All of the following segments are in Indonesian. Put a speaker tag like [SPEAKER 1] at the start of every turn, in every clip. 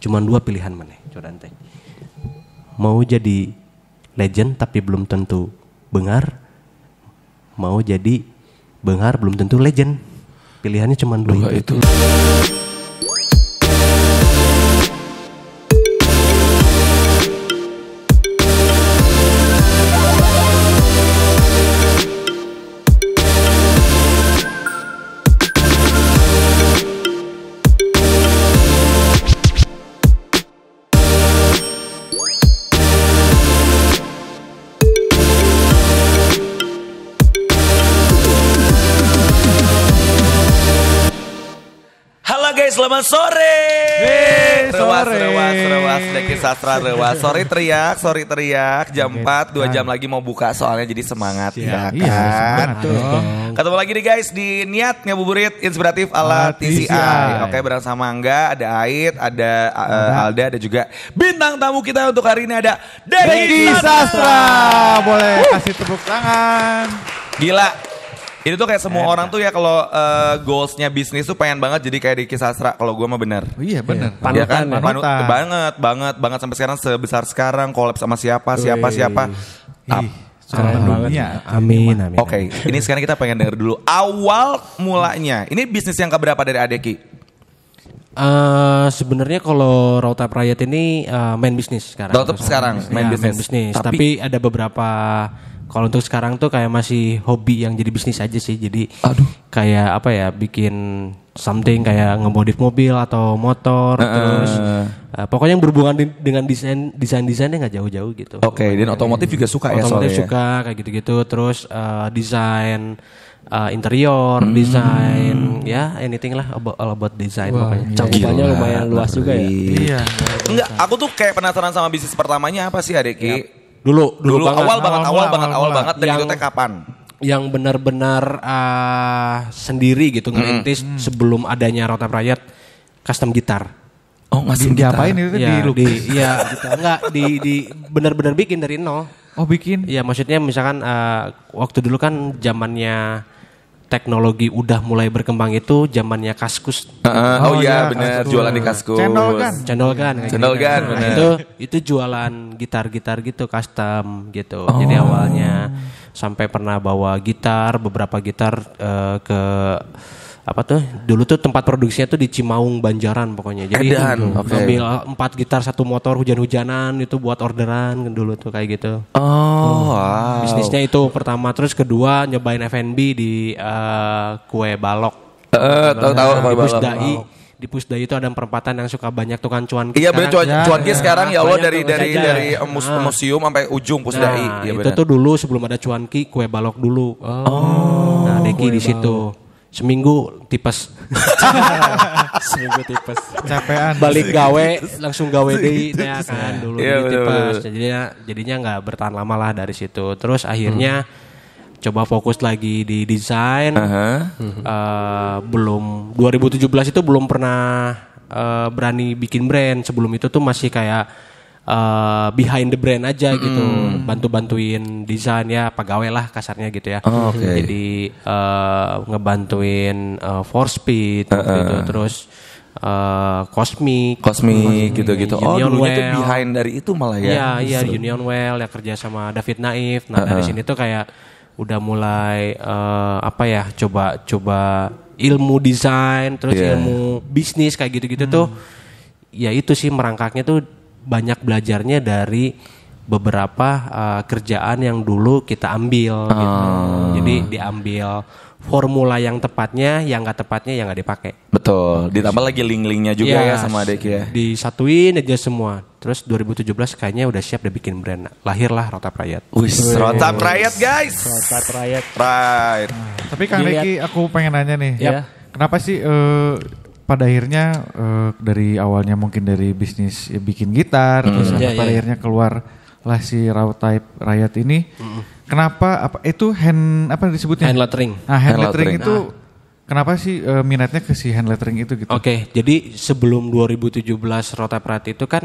[SPEAKER 1] Cuman 2 pilihan maneh, coran teh. Mau jadi legend tapi belum tentu beungar. Mau jadi beungar belum tentu legend. Pilihannya cuma 2 itu.
[SPEAKER 2] Selamat sore.
[SPEAKER 3] Rewas
[SPEAKER 2] Deki Sastra rewas. Sorry teriak. Jam 4, 2 jam lagi mau buka soalnya jadi semangat ya kan.
[SPEAKER 3] Iya,
[SPEAKER 2] Ketemu lagi nih guys di Niat Ngabuburit Inspiratif ala TCI. Oke, bareng sama Angga, ada Ait, ada Alda, ada juga bintang tamu kita untuk hari ini ada Deki
[SPEAKER 3] Sastra. Boleh kasih tepuk tangan.
[SPEAKER 2] Gila. Ini tuh kayak semua orang tuh ya kalau goalsnya bisnis tuh pengen banget jadi kayak Deki Sastra. Kalau gue mah bener.
[SPEAKER 3] Oh iya bener.
[SPEAKER 2] Ya kan? Banget sampai sekarang sebesar sekarang collab sama siapa.
[SPEAKER 1] Amin.
[SPEAKER 2] Oke, ini sekarang kita pengen denger dulu awal mulanya. Ini bisnis yang keberapa dari Adeki?
[SPEAKER 1] Sebenarnya kalau Raw Type Riot ini main bisnis sekarang. Main bisnis. Tapi ada beberapa. Kalau untuk sekarang tuh kayak masih hobi yang jadi bisnis aja sih. Jadi kayak apa ya, bikin something kayak ngemodif mobil atau motor terus pokoknya yang berhubungan dengan desainnya nggak jauh-jauh gitu.
[SPEAKER 2] Oke, dan otomotif juga suka ya soalnya.
[SPEAKER 1] Otomotif suka kayak gitu-gitu. Terus desain interior, desain ya anything lah all about design pokoknya.
[SPEAKER 4] Cakupannya lumayan luas juga ya.
[SPEAKER 3] Iya.
[SPEAKER 2] Enggak, aku tuh kayak penasaran sama bisnis pertamanya apa sih Adeki?
[SPEAKER 1] Ya. Dulu
[SPEAKER 2] awal banget dan itu teh kapan?
[SPEAKER 1] Yang benar-benar sendiri gitu ngerintis sebelum adanya Raw Type Riot, custom gitar.
[SPEAKER 2] Oh, ngasih
[SPEAKER 3] diapain itu
[SPEAKER 1] di benar-benar bikin dari nol.
[SPEAKER 3] Oh, bikin.
[SPEAKER 1] Iya, maksudnya misalkan waktu dulu kan zamannya teknologi udah mulai berkembang itu zamannya Kaskus.
[SPEAKER 2] Benar, jualan di Kaskus.
[SPEAKER 1] Channel gun. Nah, itu jualan gitar-gitar gitu custom gitu. Jadi awalnya sampai pernah bawa gitar, beberapa gitar ke apa tuh? Dulu tuh tempat produksinya tuh di Cimaung Banjaran pokoknya. Jadi ngambil 4 gitar 1 motor hujan-hujanan itu buat orderan dulu tuh kayak gitu.
[SPEAKER 2] Wow.
[SPEAKER 1] Bisnisnya itu pertama, terus kedua nyobain F&B di kue balok.
[SPEAKER 2] Tahu
[SPEAKER 1] Di Pusdai itu ada perempatan yang suka banyak tukang cuanki.
[SPEAKER 2] Iya benar, cuanki sekarang ya Allah dari museum sampai ujung Pusdai.
[SPEAKER 1] Itu tuh dulu sebelum ada cuanki kue balok dulu. Nah, Deki di situ. Seminggu tipes.
[SPEAKER 3] Capean.
[SPEAKER 1] Balik gawe langsung gawe deui ya kan dulu tipes. Jadinya enggak bertahan lama lah dari situ. Terus akhirnya coba fokus lagi di desain. Belum 2017 itu belum pernah berani bikin brand. Sebelum itu tuh masih kayak behind the brand aja gitu, bantuin desain ya, pegawai lah kasarnya gitu ya. Jadi ngebantuin For Speed gitu, terus Cosmic
[SPEAKER 2] gitu. Dulunya tuh behind dari itu malah ya.
[SPEAKER 1] Iya, Union Well ya, kerja sama David Naif. Nah dari sini tuh kayak udah mulai coba ilmu desain, terus ilmu bisnis kayak gitu-gitu tuh. Ya itu sih merangkaknya tuh banyak belajarnya dari beberapa kerjaan yang dulu kita ambil gitu. Jadi diambil formula yang tepatnya, yang nggak tepatnya yang nggak dipakai.
[SPEAKER 2] Betul. Ditambah lagi link-linknya juga ya sama Deki ya.
[SPEAKER 1] Disatuin aja semua. Terus 2017 kayaknya udah siap udah bikin brand. Lahirlah Raw Type Riot.
[SPEAKER 2] Raw Type Riot guys.
[SPEAKER 4] Raw Type Riot.
[SPEAKER 2] Right.
[SPEAKER 3] Tapi Kang Deki, aku pengen nanya nih.
[SPEAKER 4] Ya.
[SPEAKER 3] Kenapa sih pada akhirnya dari awalnya mungkin dari bisnis bikin gitar terus pada akhirnya keluar lah si Raw Type Riot ini. Kenapa itu hand lettering? Nah, hand lettering itu kenapa sih minatnya ke si hand lettering itu gitu?
[SPEAKER 1] Oke, jadi sebelum 2017 Raw Type Riot itu kan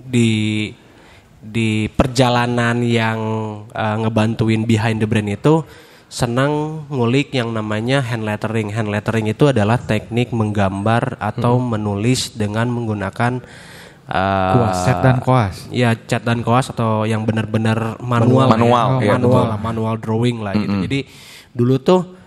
[SPEAKER 1] di perjalanan yang ngebantuin behind the brand itu senang ngulik yang namanya hand lettering. Hand lettering itu adalah teknik menggambar atau menulis dengan menggunakan
[SPEAKER 3] Cat dan koas.
[SPEAKER 1] Ya cat dan koas atau yang benar-benar manual manual drawing lah gitu. Jadi dulu tuh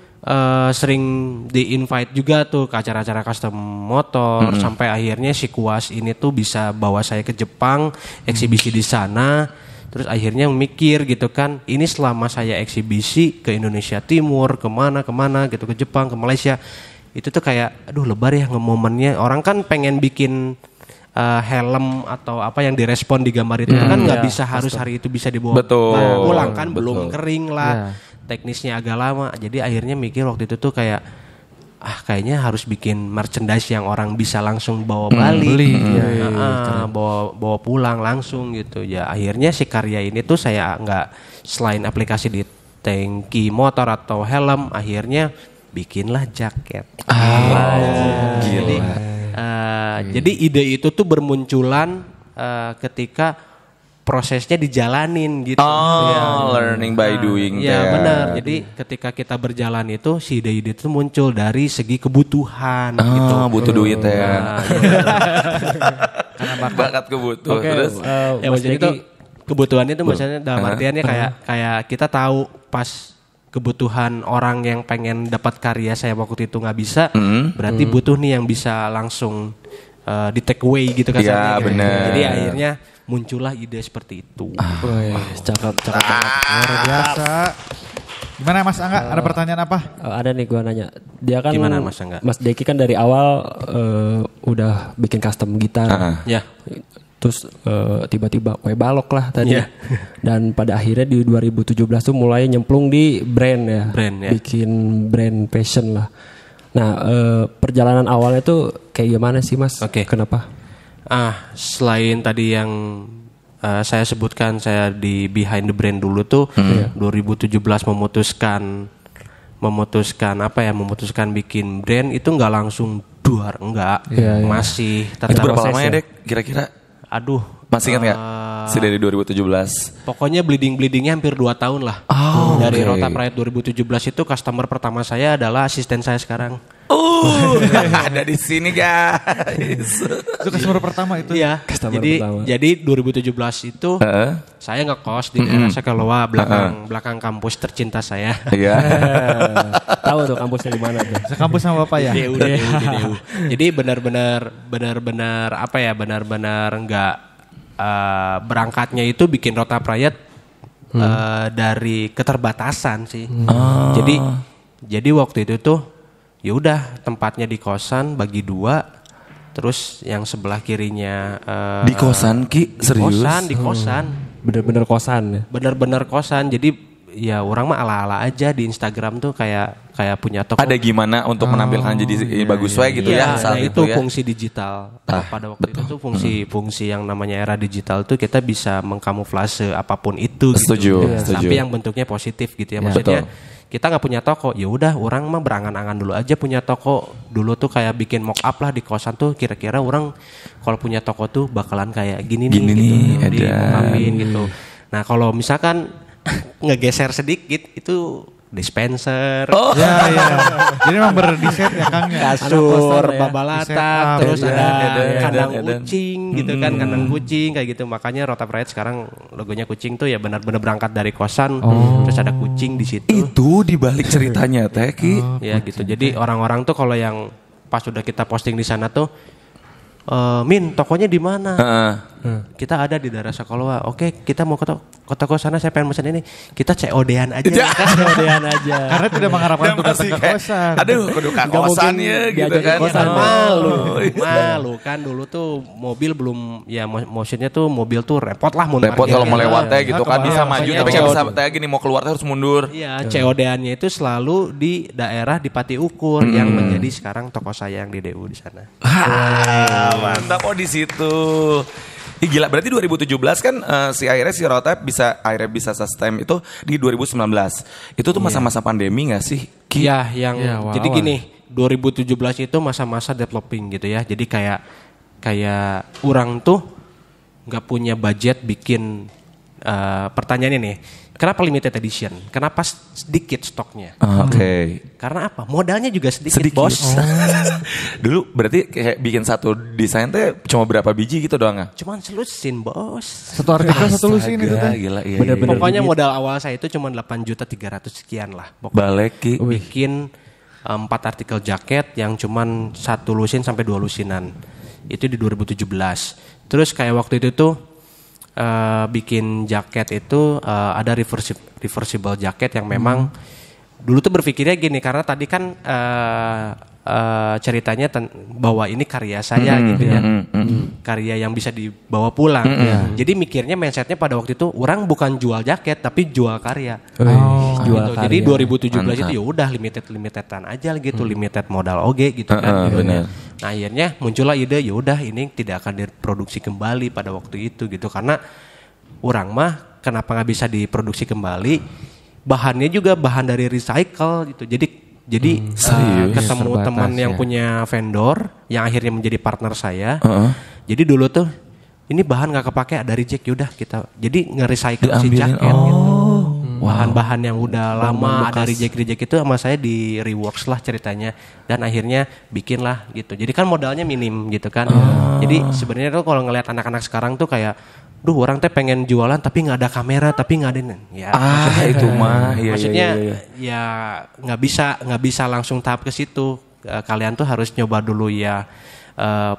[SPEAKER 1] sering di-invite juga tuh ke acara-acara custom motor sampai akhirnya si Kuas ini tuh bisa bawa saya ke Jepang, eksibisi di sana. Terus akhirnya mikir gitu kan, ini selama saya eksibisi ke Indonesia Timur, kemana gitu, ke Jepang, ke Malaysia, itu tuh kayak aduh lebar ya momennya. Orang kan pengen bikin helm atau apa yang direspon di gambar itu kan nggak bisa harus hari itu bisa dibawa pulang kan, belum kering lah, teknisnya agak lama. Jadi akhirnya mikir waktu itu tuh kayak kayaknya harus bikin merchandise yang orang bisa langsung bawa balik, bawa pulang langsung gitu. Ya akhirnya si karya ini tuh saya nggak selain aplikasi di tangki motor atau helm, akhirnya bikinlah jaket. Jadi ide itu tuh bermunculan ketika prosesnya dijalanin gitu.
[SPEAKER 2] Learning by doing.
[SPEAKER 1] Ya benar. Jadi ketika kita berjalan itu si ide-ide itu muncul dari segi kebutuhan gitu.
[SPEAKER 2] Butuh duit ya. Karena bakat kebutuhan. Terus
[SPEAKER 1] ya maksudnya itu kebutuhannya itu maksudnya dalam artiannya kayak kita tahu pas kebutuhan orang yang pengen dapat karya saya waktu itu nggak bisa, berarti butuh nih yang bisa langsung di take away gitu kan.
[SPEAKER 2] Iya benar.
[SPEAKER 1] Jadi akhirnya muncullah ide seperti itu.
[SPEAKER 4] Cakep.
[SPEAKER 3] Luar biasa. Gimana Mas Angga? Ada pertanyaan apa?
[SPEAKER 4] Ada nih gua nanya. Dia kan
[SPEAKER 1] gimana Mas Angga?
[SPEAKER 4] Mas Deki kan dari awal udah bikin custom gitar.
[SPEAKER 1] Ya.
[SPEAKER 4] Terus tiba-tiba balok lah tadi. Dan pada akhirnya di 2017 tuh mulai nyemplung di brand ya. Bikin brand fashion lah. Nah, perjalanan awalnya tuh kayak gimana sih Mas? Kenapa?
[SPEAKER 1] Selain tadi yang saya sebutkan, saya di behind the brand dulu tuh 2017 memutuskan bikin brand itu nggak langsung duar, masih
[SPEAKER 2] itu berapa lama ya Dek kira-kira?
[SPEAKER 1] Aduh,
[SPEAKER 2] masih ingat nggak? Dari 2017.
[SPEAKER 1] Pokoknya bleedingnya hampir 2 tahun lah. Dari Rota Pride 2017 itu customer pertama saya adalah asisten saya sekarang.
[SPEAKER 2] Ada di sini guys.
[SPEAKER 3] Itu customer pertama itu.
[SPEAKER 1] Iya. Jadi 2017 itu saya ngekos di daerah Sekaloa, belakang kampus tercinta saya.
[SPEAKER 2] Iya.
[SPEAKER 4] Tahu tuh kampusnya di mana tuh?
[SPEAKER 3] Sekampus sama Bapak ya.
[SPEAKER 1] DU. Jadi benar-benar enggak berangkatnya itu bikin Rota Pride dari keterbatasan sih. Jadi waktu itu tuh ya udah tempatnya di kosan bagi 2, terus yang sebelah kirinya
[SPEAKER 2] di kosan Ki, serius?
[SPEAKER 1] Di kosan.
[SPEAKER 4] Bener-bener kosan ya?
[SPEAKER 1] Bener-bener kosan. Jadi ya orang mah ala-ala aja di Instagram tuh kayak punya toko.
[SPEAKER 2] Ada gimana untuk menampilkan jadi bagus gitu ya saat
[SPEAKER 1] itu
[SPEAKER 2] ya.
[SPEAKER 1] Fungsi digital. Pada waktu itu tuh fungsi yang namanya era digital tuh kita bisa mengkamuflase apapun itu.
[SPEAKER 2] Setuju.
[SPEAKER 1] Tapi yang bentuknya positif gitu ya. Maksudnya kita nggak punya toko, ya udah orang mah berangan-angan dulu aja punya toko. Dulu tuh kayak bikin mock up lah di kosan tuh, kira-kira orang kalau punya toko tuh bakalan kayak gini nih gitu, di mock upin gitu. Nah kalau misalkan ngegeser sedikit itu dispenser.
[SPEAKER 3] Ya. Jadi memang berdesain ya Kang.
[SPEAKER 1] Kasur, babalata, terus ada kandang kucing gitu kan, kandang kucing kayak gitu. Makanya Rota Pride sekarang logonya kucing tuh ya benar-benar berangkat dari kosan, terus ada kucing di situ.
[SPEAKER 2] Itu dibalik ceritanya Teh Ki.
[SPEAKER 1] Ya gitu. Jadi orang-orang tuh kalau yang pas udah kita posting di sana tuh, Min, tokonya di mana? Kita ada di daerah Sekaloa. Oke, kita mau ke toko sana, saya pengen pesan ini. Kita COD-an aja.
[SPEAKER 4] COD-an aja.
[SPEAKER 3] Karena tidak mengharapkan untuk datang ke kosan.
[SPEAKER 2] Aduh, kudu ke kosan ya gitu kan.
[SPEAKER 1] Malu kan dulu tuh mobil belum, ya motionnya tuh mobil tuh repot lah.
[SPEAKER 2] Repot kalau mau lewat teh gitu kan, bisa maju tapi nggak bisa teh gini mau keluar harus mundur.
[SPEAKER 1] Iya, COD-annya itu selalu di daerah di Pati Ukur yang menjadi sekarang toko saya yang di DU di sana.
[SPEAKER 2] Mantap di situ. Gila, berarti 2017 kan si Rota bisa sustain itu di 2019. Itu tuh masa-masa pandemi gak sih?
[SPEAKER 1] Iya, jadi gini, 2017 itu masa-masa developing gitu ya. Jadi kayak orang tuh gak punya budget bikin pertanyaannya nih. Kenapa limited edition? Kenapa sedikit stoknya?
[SPEAKER 2] Oke.
[SPEAKER 1] Karena apa? Modalnya juga sedikit. Bos.
[SPEAKER 2] Dulu berarti kayak bikin satu desain teh cuma berapa biji gitu doang?
[SPEAKER 1] Cuman selusin, Bos.
[SPEAKER 3] Satu artikel satu lusin itu teh.
[SPEAKER 2] Gila, iya.
[SPEAKER 1] Bener-bener pokoknya modal awal saya itu cuma 8.300.000 sekian lah.
[SPEAKER 2] Balik Ki.
[SPEAKER 1] Bikin 4 artikel jaket yang cuman 1 lusin sampai 2 lusinan. Itu di 2017. Terus kayak waktu itu tuh bikin jaket itu ada reversible jaket yang memang dulu tuh berpikirnya gini, karena tadi kan ceritanya bahwa ini karya saya gitu ya, karya yang bisa dibawa pulang. Jadi mikirnya mindsetnya pada waktu itu orang bukan jual jaket tapi jual karya.
[SPEAKER 4] Jual
[SPEAKER 1] gitu.
[SPEAKER 4] karya.
[SPEAKER 1] Jadi 2017 itu ya udah limitedan aja gitu, limited modal oge gitu kan.
[SPEAKER 2] Bener.
[SPEAKER 1] Nah akhirnya muncullah ide, ya udah ini tidak akan diproduksi kembali pada waktu itu gitu, karena orang mah kenapa nggak bisa diproduksi kembali, bahannya juga bahan dari recycle gitu. Jadi ketemu teman yang punya vendor yang akhirnya menjadi partner saya. Jadi dulu tuh ini bahan nggak kepake, ada reject, yaudah kita jadi nge-recycle si jaket gitu. Bahan-bahan yang udah lama ada reject itu sama saya di reworks lah ceritanya, dan akhirnya bikin lah gitu. Jadi kan modalnya minim gitu kan. Jadi sebenarnya tuh kalau ngelihat anak-anak sekarang tuh kayak, duh orang teh pengen jualan tapi nggak ada kamera, tapi nggak ada ya.
[SPEAKER 2] Itu mah.
[SPEAKER 1] Maksudnya ya nggak bisa langsung tahap ke situ. Kalian tuh harus nyoba dulu ya.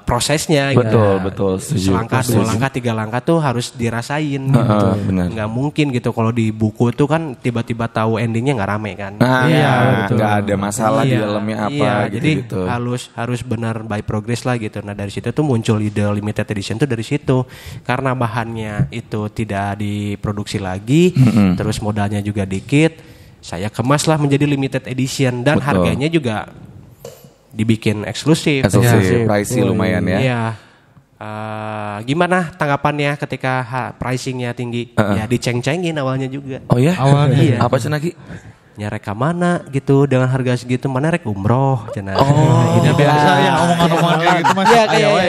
[SPEAKER 1] Prosesnya
[SPEAKER 2] betul
[SPEAKER 1] selangkah 2 langkah 3 langkah tuh harus dirasain gitu. Nggak mungkin gitu kalau di buku tuh kan tiba-tiba tahu endingnya nggak rame kan.
[SPEAKER 2] Nggak ada masalah di dalamnya apa gitu.
[SPEAKER 1] Jadi harus benar by progress lah gitu. Nah dari situ tuh muncul ide limited edition tuh dari situ, karena bahannya itu tidak diproduksi lagi, terus modalnya juga dikit, saya kemas lah menjadi limited edition, dan harganya juga dibikin eksklusif.
[SPEAKER 2] Pricey lumayan ya.
[SPEAKER 1] Iya. Gimana tanggapannya ketika pricingnya tinggi? Ya diceng-cengin awalnya juga.
[SPEAKER 2] Oh ya?
[SPEAKER 3] Awalnya.
[SPEAKER 1] Iya.
[SPEAKER 2] Apa cenah Ki?
[SPEAKER 1] Nyerek ke mana gitu dengan harga segitu, mana rek umroh cenah.
[SPEAKER 3] Ini biasa ya omongan-omongan kayak gitu Mas.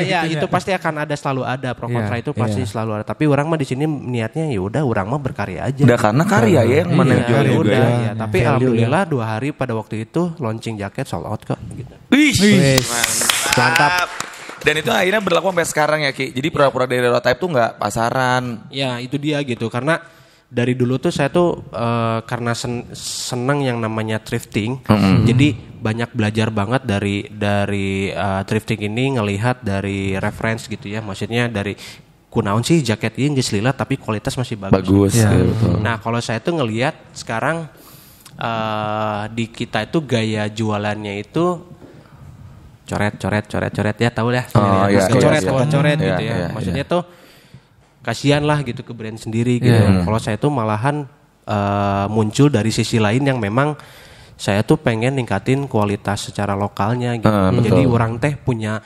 [SPEAKER 1] Iya, itu pasti akan ada, selalu ada pro kontra itu pasti selalu ada. Tapi orang mah di sini niatnya ya udah orang mah berkarya aja.
[SPEAKER 2] Udah karena karya ya yang menonjol juga.
[SPEAKER 1] Ya. Tapi alhamdulillah 2 hari pada waktu itu launching jaket sold out kok gitu.
[SPEAKER 2] Mantap. Dan itu akhirnya berlaku sampai sekarang ya Ki. Jadi produk-produk dari Rowtype tuh nggak pasaran.
[SPEAKER 1] Ya itu dia gitu, karena dari dulu tuh saya tuh karena senang yang namanya thrifting, jadi banyak belajar banget dari thrifting ini, ngelihat dari reference gitu ya, maksudnya dari kunaon sih jaket ini geus lila tapi kualitas masih bagus.
[SPEAKER 2] Ya, betul.
[SPEAKER 1] Nah kalau saya tuh ngelihat sekarang di kita itu gaya jualannya itu coret ya, tahu lah. Coret gitu ya. Maksudnya tuh kasihan lah gitu ke brand sendiri gitu. Kalau saya tuh malahan muncul dari sisi lain yang memang saya tuh pengen ningkatin kualitas secara lokalnya gitu. Jadi orang teh punya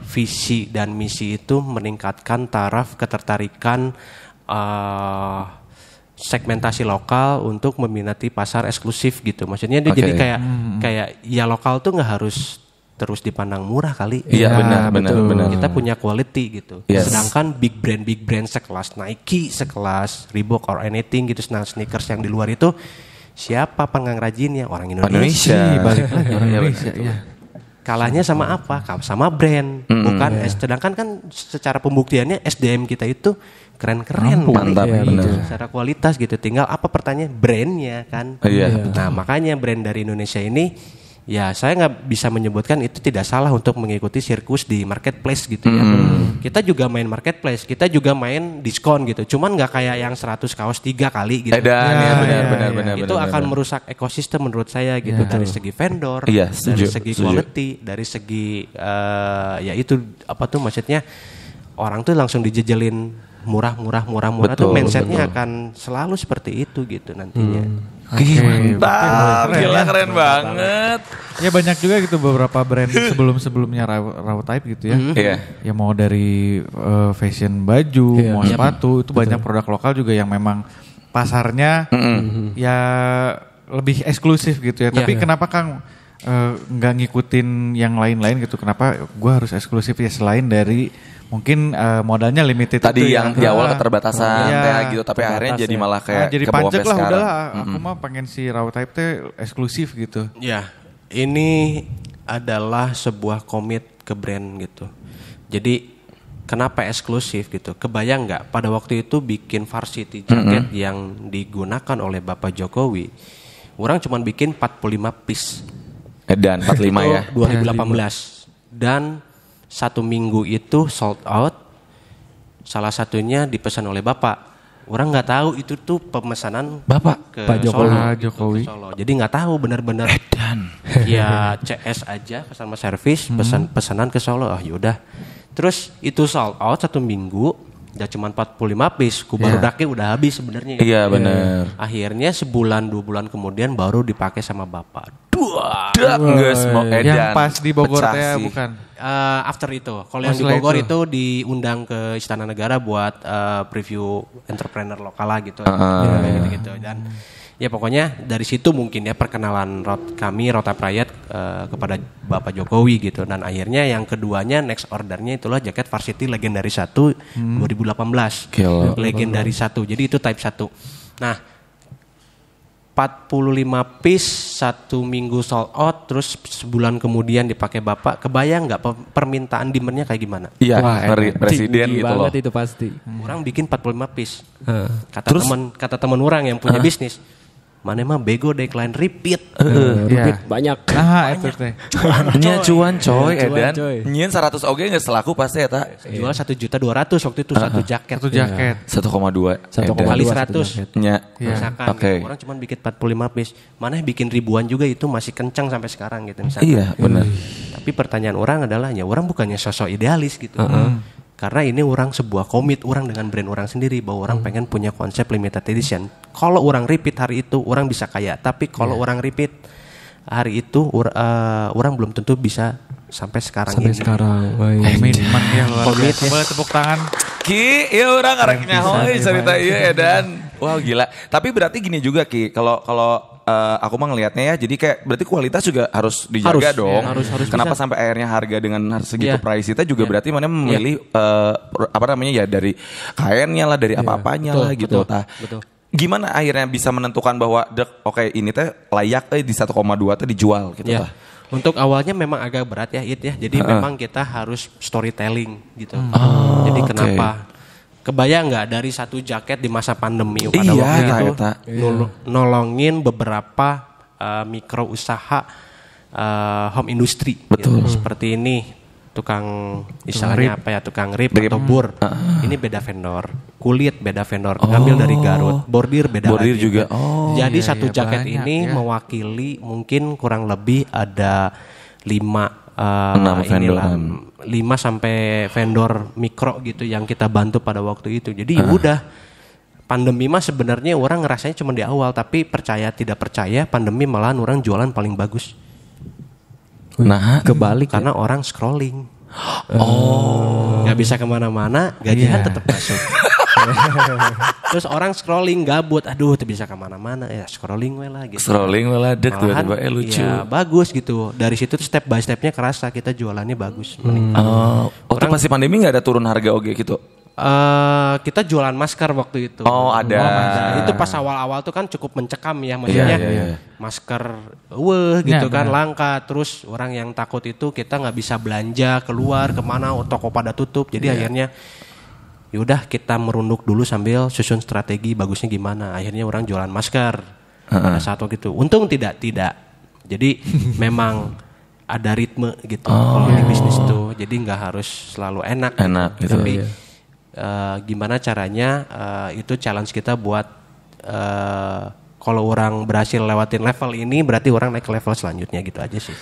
[SPEAKER 1] visi dan misi itu meningkatkan taraf ketertarikan segmentasi lokal untuk meminati pasar eksklusif gitu. Maksudnya dia jadi kayak ya lokal tuh nggak harus terus dipandang murah kali.
[SPEAKER 2] Iya benar.
[SPEAKER 1] Kita punya quality gitu.
[SPEAKER 2] Yes.
[SPEAKER 1] Sedangkan big brand sekelas Nike, sekelas Reebok or anything gitu, sneakers yang di luar itu siapa pengrajinnya? Orang Indonesia.
[SPEAKER 3] Balik lagi orang Indonesia. Iya.
[SPEAKER 1] Kalahnya sama apa? Sama brand. Bukan sedangkan kan secara pembuktiannya SDM kita itu keren-keren.
[SPEAKER 2] Mantap benar.
[SPEAKER 1] Secara kualitas gitu. Tinggal apa pertanyaan? Brandnya kan. Nah makanya brand dari Indonesia ini, ya saya nggak bisa menyebutkan itu tidak salah untuk mengikuti sirkus di marketplace gitu ya. Kita juga main marketplace, kita juga main diskon gitu. Cuman nggak kayak yang 100 kaos 3 kali gitu.
[SPEAKER 2] Benar.
[SPEAKER 1] Itu akan merusak ekosistem menurut saya gitu, dari segi vendor, dari segi quality, dari segi ya itu apa tuh maksudnya orang tuh langsung dijejelin murah tuh mindsetnya akan selalu seperti itu gitu nantinya.
[SPEAKER 2] Mantap, gila keren banget.
[SPEAKER 3] Ya banyak juga gitu beberapa brand sebelumnya Rowtype gitu ya. Ya mau dari fashion baju, mau sepatu, itu banyak produk lokal juga yang memang pasarnya ya lebih eksklusif gitu ya. Tapi kenapa Kang nggak ngikutin yang lain-lain gitu? Kenapa gue harus eksklusif ya selain dari mungkin modalnya limited
[SPEAKER 2] tadi
[SPEAKER 3] itu
[SPEAKER 2] yang di awal keterbatasan gitu, tapi akhirnya jadi malah kayak
[SPEAKER 3] jadi pajak lah udahlah, aku mah pengen si raw type teh eksklusif gitu.
[SPEAKER 1] Ya, ini adalah sebuah komit ke brand gitu. Jadi kenapa eksklusif gitu? Kebayang nggak pada waktu itu bikin varsity jacket yang digunakan oleh Bapak Jokowi, orang cuma bikin 45 piece.
[SPEAKER 2] Dan 45 ya.
[SPEAKER 1] 2018 dan 1 minggu itu sold out. Salah satunya dipesan oleh Bapak. Orang nggak tahu itu tuh pemesanan
[SPEAKER 2] Bapak
[SPEAKER 1] ke
[SPEAKER 3] Pak Jokowi.
[SPEAKER 1] Jokowi. Solo. Jadi nggak tahu benar-benar. Ya CS aja sama servis pesanan ke Solo. Yaudah. Terus itu sold out 1 minggu. Udah cuma 45 piece. Barodaknya udah habis sebenarnya.
[SPEAKER 2] Iya benar.
[SPEAKER 1] Akhirnya sebulan 2 bulan kemudian baru dipakai sama Bapak.
[SPEAKER 3] Yang pas di Bogor teh bukan.
[SPEAKER 1] After itu, kalau yang di Bogor itu diundang ke Istana Negara buat preview entrepreneur lokal lah gitu, gitu. Dan ya pokoknya dari situ mungkin ya perkenalan kami Road Type Riot kepada Bapak Jokowi gitu. Dan akhirnya yang keduanya next ordernya itulah jaket varsity Legendary 1 2018. Legendary 1. Jadi itu type 1. Nah, 45 piece 1 minggu sold out, terus sebulan kemudian dipakai Bapak. Kebayang nggak permintaan demandnya kayak gimana?
[SPEAKER 2] Iya, presiden gitu loh.
[SPEAKER 4] Banget itu pasti.
[SPEAKER 1] Orang bikin 45 piece. Kata teman orang yang punya bisnis, mana mah bego deh klien repeat.
[SPEAKER 4] Repeat banyak.
[SPEAKER 3] Nah, itu teh.
[SPEAKER 2] Nya cuan coy edan. Nyen 100 oge geus laku pasti eta.
[SPEAKER 1] Jual 1.200.000 waktu itu satu jaket.
[SPEAKER 2] 1,2.
[SPEAKER 1] 1 kali 100.
[SPEAKER 2] Nya.
[SPEAKER 1] Misalkan orang cuma bikin 45 piece. Mana bikin ribuan juga itu masih kencang sampai sekarang gitu misalkan.
[SPEAKER 2] Iya, benar.
[SPEAKER 1] Tapi pertanyaan orang adalah ya orang bukannya sosok idealis gitu. Karena ini orang sebuah komit orang dengan brand orang sendiri bahwa orang pengen punya konsep limited edition. Kalau orang repeat hari itu orang bisa kaya, tapi kalau orang repeat hari itu orang belum tentu bisa sampai sekarang ini.
[SPEAKER 3] Komitmen ya luar biasa. Boleh tepuk tangan.
[SPEAKER 2] Ki, ya orang arek nyahoy cerita ieu edan. Wow gila. Tapi berarti gini juga Ki, kalau aku mah ngelihatnya ya, jadi kayak berarti kualitas juga harus dijaga dong.
[SPEAKER 1] Ya, harus
[SPEAKER 2] Kenapa
[SPEAKER 1] bisa.
[SPEAKER 2] sampai akhirnya harga dengan segitu price itu juga berarti mana memilih apa namanya ya dari kainnya lah, dari apa-apanya lah gitu.
[SPEAKER 1] Betul.
[SPEAKER 2] Gimana akhirnya bisa menentukan bahwa oke ini teh layak di 1,2 teh dijual gitu lah.
[SPEAKER 1] Untuk awalnya memang agak berat ya It ya. Jadi memang kita harus storytelling gitu. Jadi kenapa? Kebayang nggak dari satu jaket di masa pandemi pada waktu itu nolongin beberapa mikro usaha home industry gitu. Seperti ini tukang istilahnya apa ya, tukang rip atau bur. Ini beda vendor, kulit beda vendor, ngambil dari Garut, bordir beda lagi
[SPEAKER 2] juga.
[SPEAKER 1] Jadi satu jaket ini mewakili mungkin kurang lebih ada 5 sampai vendor mikro gitu yang kita bantu pada waktu itu. Jadi udah pandemi mah sebenarnya orang ngerasanya cuma di awal, tapi percaya tidak percaya pandemi malahan orang jualan paling bagus.
[SPEAKER 4] Nah, kebalik
[SPEAKER 1] karena orang scrolling. Nggak bisa kemana-mana, gajian tetap masuk. Terus orang scrolling gabut, aduh tuh bisa kemana-mana ya scrolling we lah gitu.
[SPEAKER 2] Scrolling we lah dek tiba-tiba lucu.
[SPEAKER 1] Ya bagus gitu. Dari situ tuh step by stepnya kerasa kita jualannya bagus.
[SPEAKER 2] Waktu pasti pandemi nggak ada turun harga oge gitu.
[SPEAKER 1] Kita jualan masker waktu itu.
[SPEAKER 2] Ada.
[SPEAKER 1] Itu pas awal-awal tuh kan cukup mencekam ya, maksudnya masker gitu kan langka. Terus orang yang takut itu kita nggak bisa belanja keluar kemana, toko pada tutup. Jadi akhirnya yaudah kita merunduk dulu sambil susun strategi bagusnya gimana. Akhirnya orang jualan masker pada saat waktu itu. Untung tidak. Jadi memang ada ritme gitu kalau di bisnis itu. Jadi nggak harus selalu enak gitu. Tapi gimana caranya itu challenge kita buat kalau orang berhasil lewatin level ini berarti orang naik ke level selanjutnya gitu aja sih.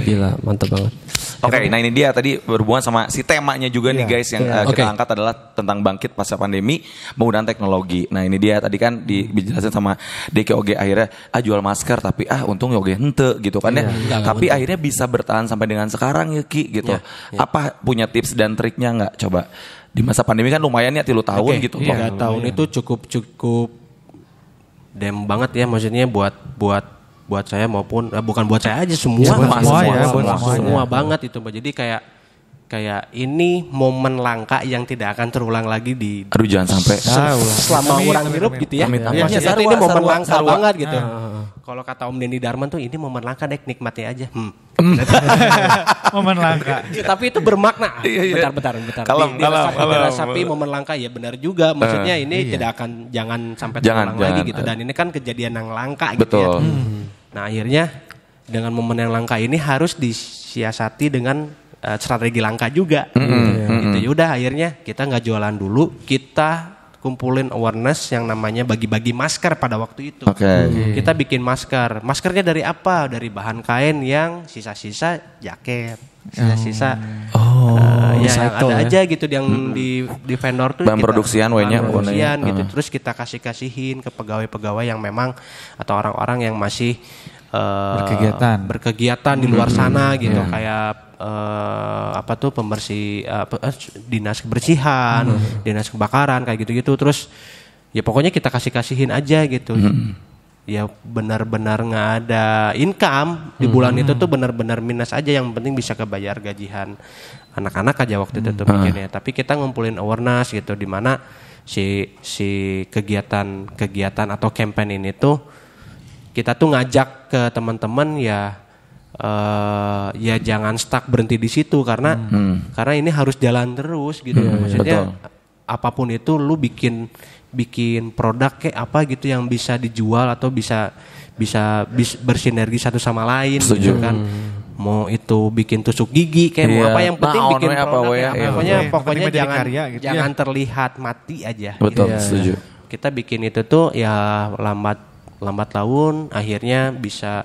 [SPEAKER 4] Gila, mantap banget.
[SPEAKER 2] Oke, nah ini dia tadi berhubungan sama si temanya juga nih guys yang kita angkat adalah tentang bangkit pasca pandemi menggunakan teknologi. Nah ini dia tadi kan dijelasin sama DKOG akhirnya jual masker tapi untung Yoge hente gitu kan ya. Tapi akhirnya bisa bertahan sampai dengan sekarang ya Ki gitu. Apa punya tips dan triknya nggak coba? Di masa pandemi kan lumayan ya 3 tahun gitu.
[SPEAKER 1] 3 tahun itu cukup dem banget ya, maksudnya buat saya maupun bukan buat saya aja semua banget itu. Jadi kayak kayak ini momen langka yang tidak akan terulang lagi di
[SPEAKER 2] aduh jangan sampai
[SPEAKER 1] selama orang hidup gitu ya. Maksudnya ini momen langka banget gitu. Kalau kata Om Denny Darman tuh ini momen langka dek nikmati aja.
[SPEAKER 3] Momen langka.
[SPEAKER 1] Tapi itu bermakna. Bentar. Dirasapi momen langka ya benar juga. Maksudnya ini tidak akan jangan sampai terulang lagi gitu. Dan ini kan kejadian yang langka gitu ya. Nah akhirnya dengan momen yang langka ini harus disiasati dengan strategi langka juga. Gitu. Yaudah akhirnya kita nggak jualan dulu, kita kumpulin awareness yang namanya bagi-bagi masker pada waktu itu. Kita bikin masker. Maskernya dari apa? Dari bahan kain yang sisa-sisa jaket, sisa-sisa yang ada aja gitu yang di vendor tuh.
[SPEAKER 2] Bahan produksian
[SPEAKER 1] gitu. Terus kita kasihin ke pegawai-pegawai yang memang atau orang-orang yang masih berkegiatan di luar sana gitu, kayak pembersih dinas kebersihan, dinas kebakaran kayak gitu-gitu. Terus ya pokoknya kita kasihin aja gitu. Ya benar-benar nggak ada income di bulan itu tuh benar-benar minus aja, yang penting bisa kebayar gajian anak-anak aja waktu itu tuh bikinnya. Tapi kita ngumpulin awareness gitu, di mana si kegiatan atau campaign ini tuh kita tuh ngajak ke teman-teman ya jangan stuck berhenti di situ karena ini harus jalan terus gitu. Maksudnya apapun itu lu bikin produk kayak apa gitu yang bisa dijual atau bisa bersinergi satu sama lain gitu kan. Mau itu bikin tusuk gigi kayak mau apa, yang penting bikin produk pokoknya jangan terlihat mati aja.
[SPEAKER 2] Betul,
[SPEAKER 1] gitu.
[SPEAKER 2] Setuju.
[SPEAKER 1] Kita bikin itu tuh ya lambat laun akhirnya bisa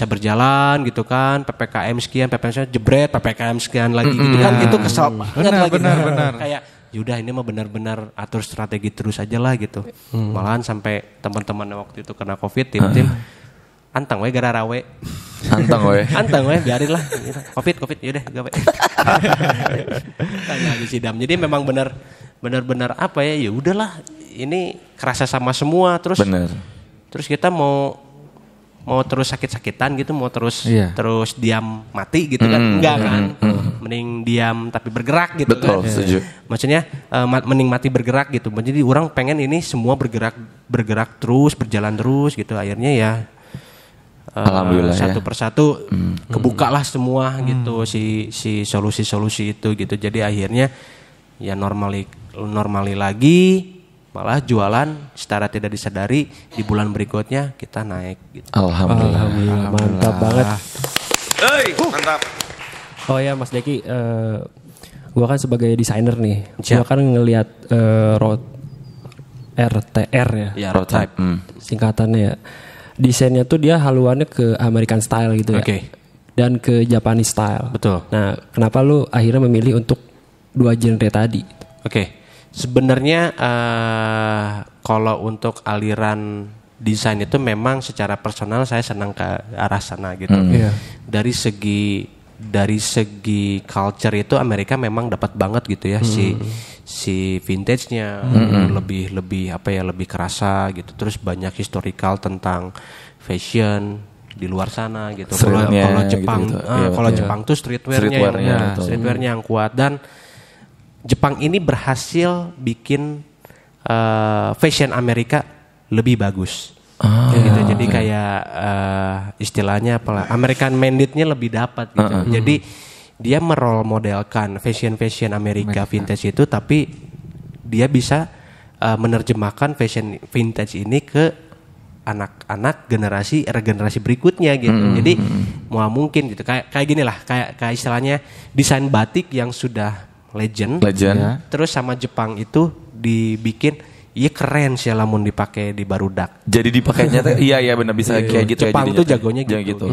[SPEAKER 1] berjalan gitu kan. PPKM sekian jebret, PPKM sekian lagi gitu kan. Itu kesel banget lagi. Benar. Kayak yaudah ini mah benar-benar atur strategi terus aja lah gitu. Malahan sampai teman-teman waktu itu kena COVID, tim antang we gara rawe. Antang we biarin lah. COVID yaudah gawe. Tanya di sidam. Jadi memang benar-benar apa ya udahlah, ini kerasa sama semua. Terus kita mau terus sakit-sakitan gitu, mau terus diam mati gitu kan, enggak kan. Mending diam tapi bergerak gitu.
[SPEAKER 2] Betul,
[SPEAKER 1] kan.
[SPEAKER 2] Setuju.
[SPEAKER 1] Maksudnya mending mati bergerak gitu. Jadi orang pengen ini semua bergerak terus, berjalan terus gitu. Akhirnya ya
[SPEAKER 2] alhamdulillah
[SPEAKER 1] satu persatu kebukalah semua gitu si solusi-solusi itu gitu. Jadi akhirnya ya normali lagi, malah jualan secara tidak disadari di bulan berikutnya kita naik gitu.
[SPEAKER 2] Alhamdulillah.
[SPEAKER 4] Mantap banget.
[SPEAKER 2] Mantap.
[SPEAKER 4] Oh ya Mas Deki, gua kan sebagai desainer nih, gua kan ngelihat RTR ya.
[SPEAKER 1] Ya, Roadtype.
[SPEAKER 4] Singkatannya ya. Desainnya tuh dia haluannya ke American style gitu ya. Dan ke Japanese style.
[SPEAKER 1] Betul.
[SPEAKER 4] Nah, kenapa lu akhirnya memilih untuk dua genre tadi?
[SPEAKER 1] Sebenarnya kalau untuk aliran desain itu memang secara personal saya senang ke arah sana gitu. Dari segi culture itu Amerika memang dapat banget gitu ya, si vintage-nya lebih kerasa gitu. Terus banyak historical tentang fashion di luar sana gitu. Kalau Jepang Jepang tuh streetwear-nya yang kuat, dan Jepang ini berhasil bikin fashion Amerika lebih bagus. Gitu. Jadi kayak istilahnya apalah, American Mandate-nya lebih dapat gitu. Jadi dia merole modelkan fashion Amerika vintage itu, tapi dia bisa menerjemahkan fashion vintage ini ke anak-anak generasi berikutnya gitu. Jadi mau mungkin gitu kayak gini lah, kayak istilahnya desain batik yang sudah legend. Ya. Terus sama Jepang itu dibikin keren sih lamun dipakai di barudak.
[SPEAKER 2] Jadi dipakainya iya benar bisa kayak gitu.
[SPEAKER 1] Jepang tuh jagonya gitu.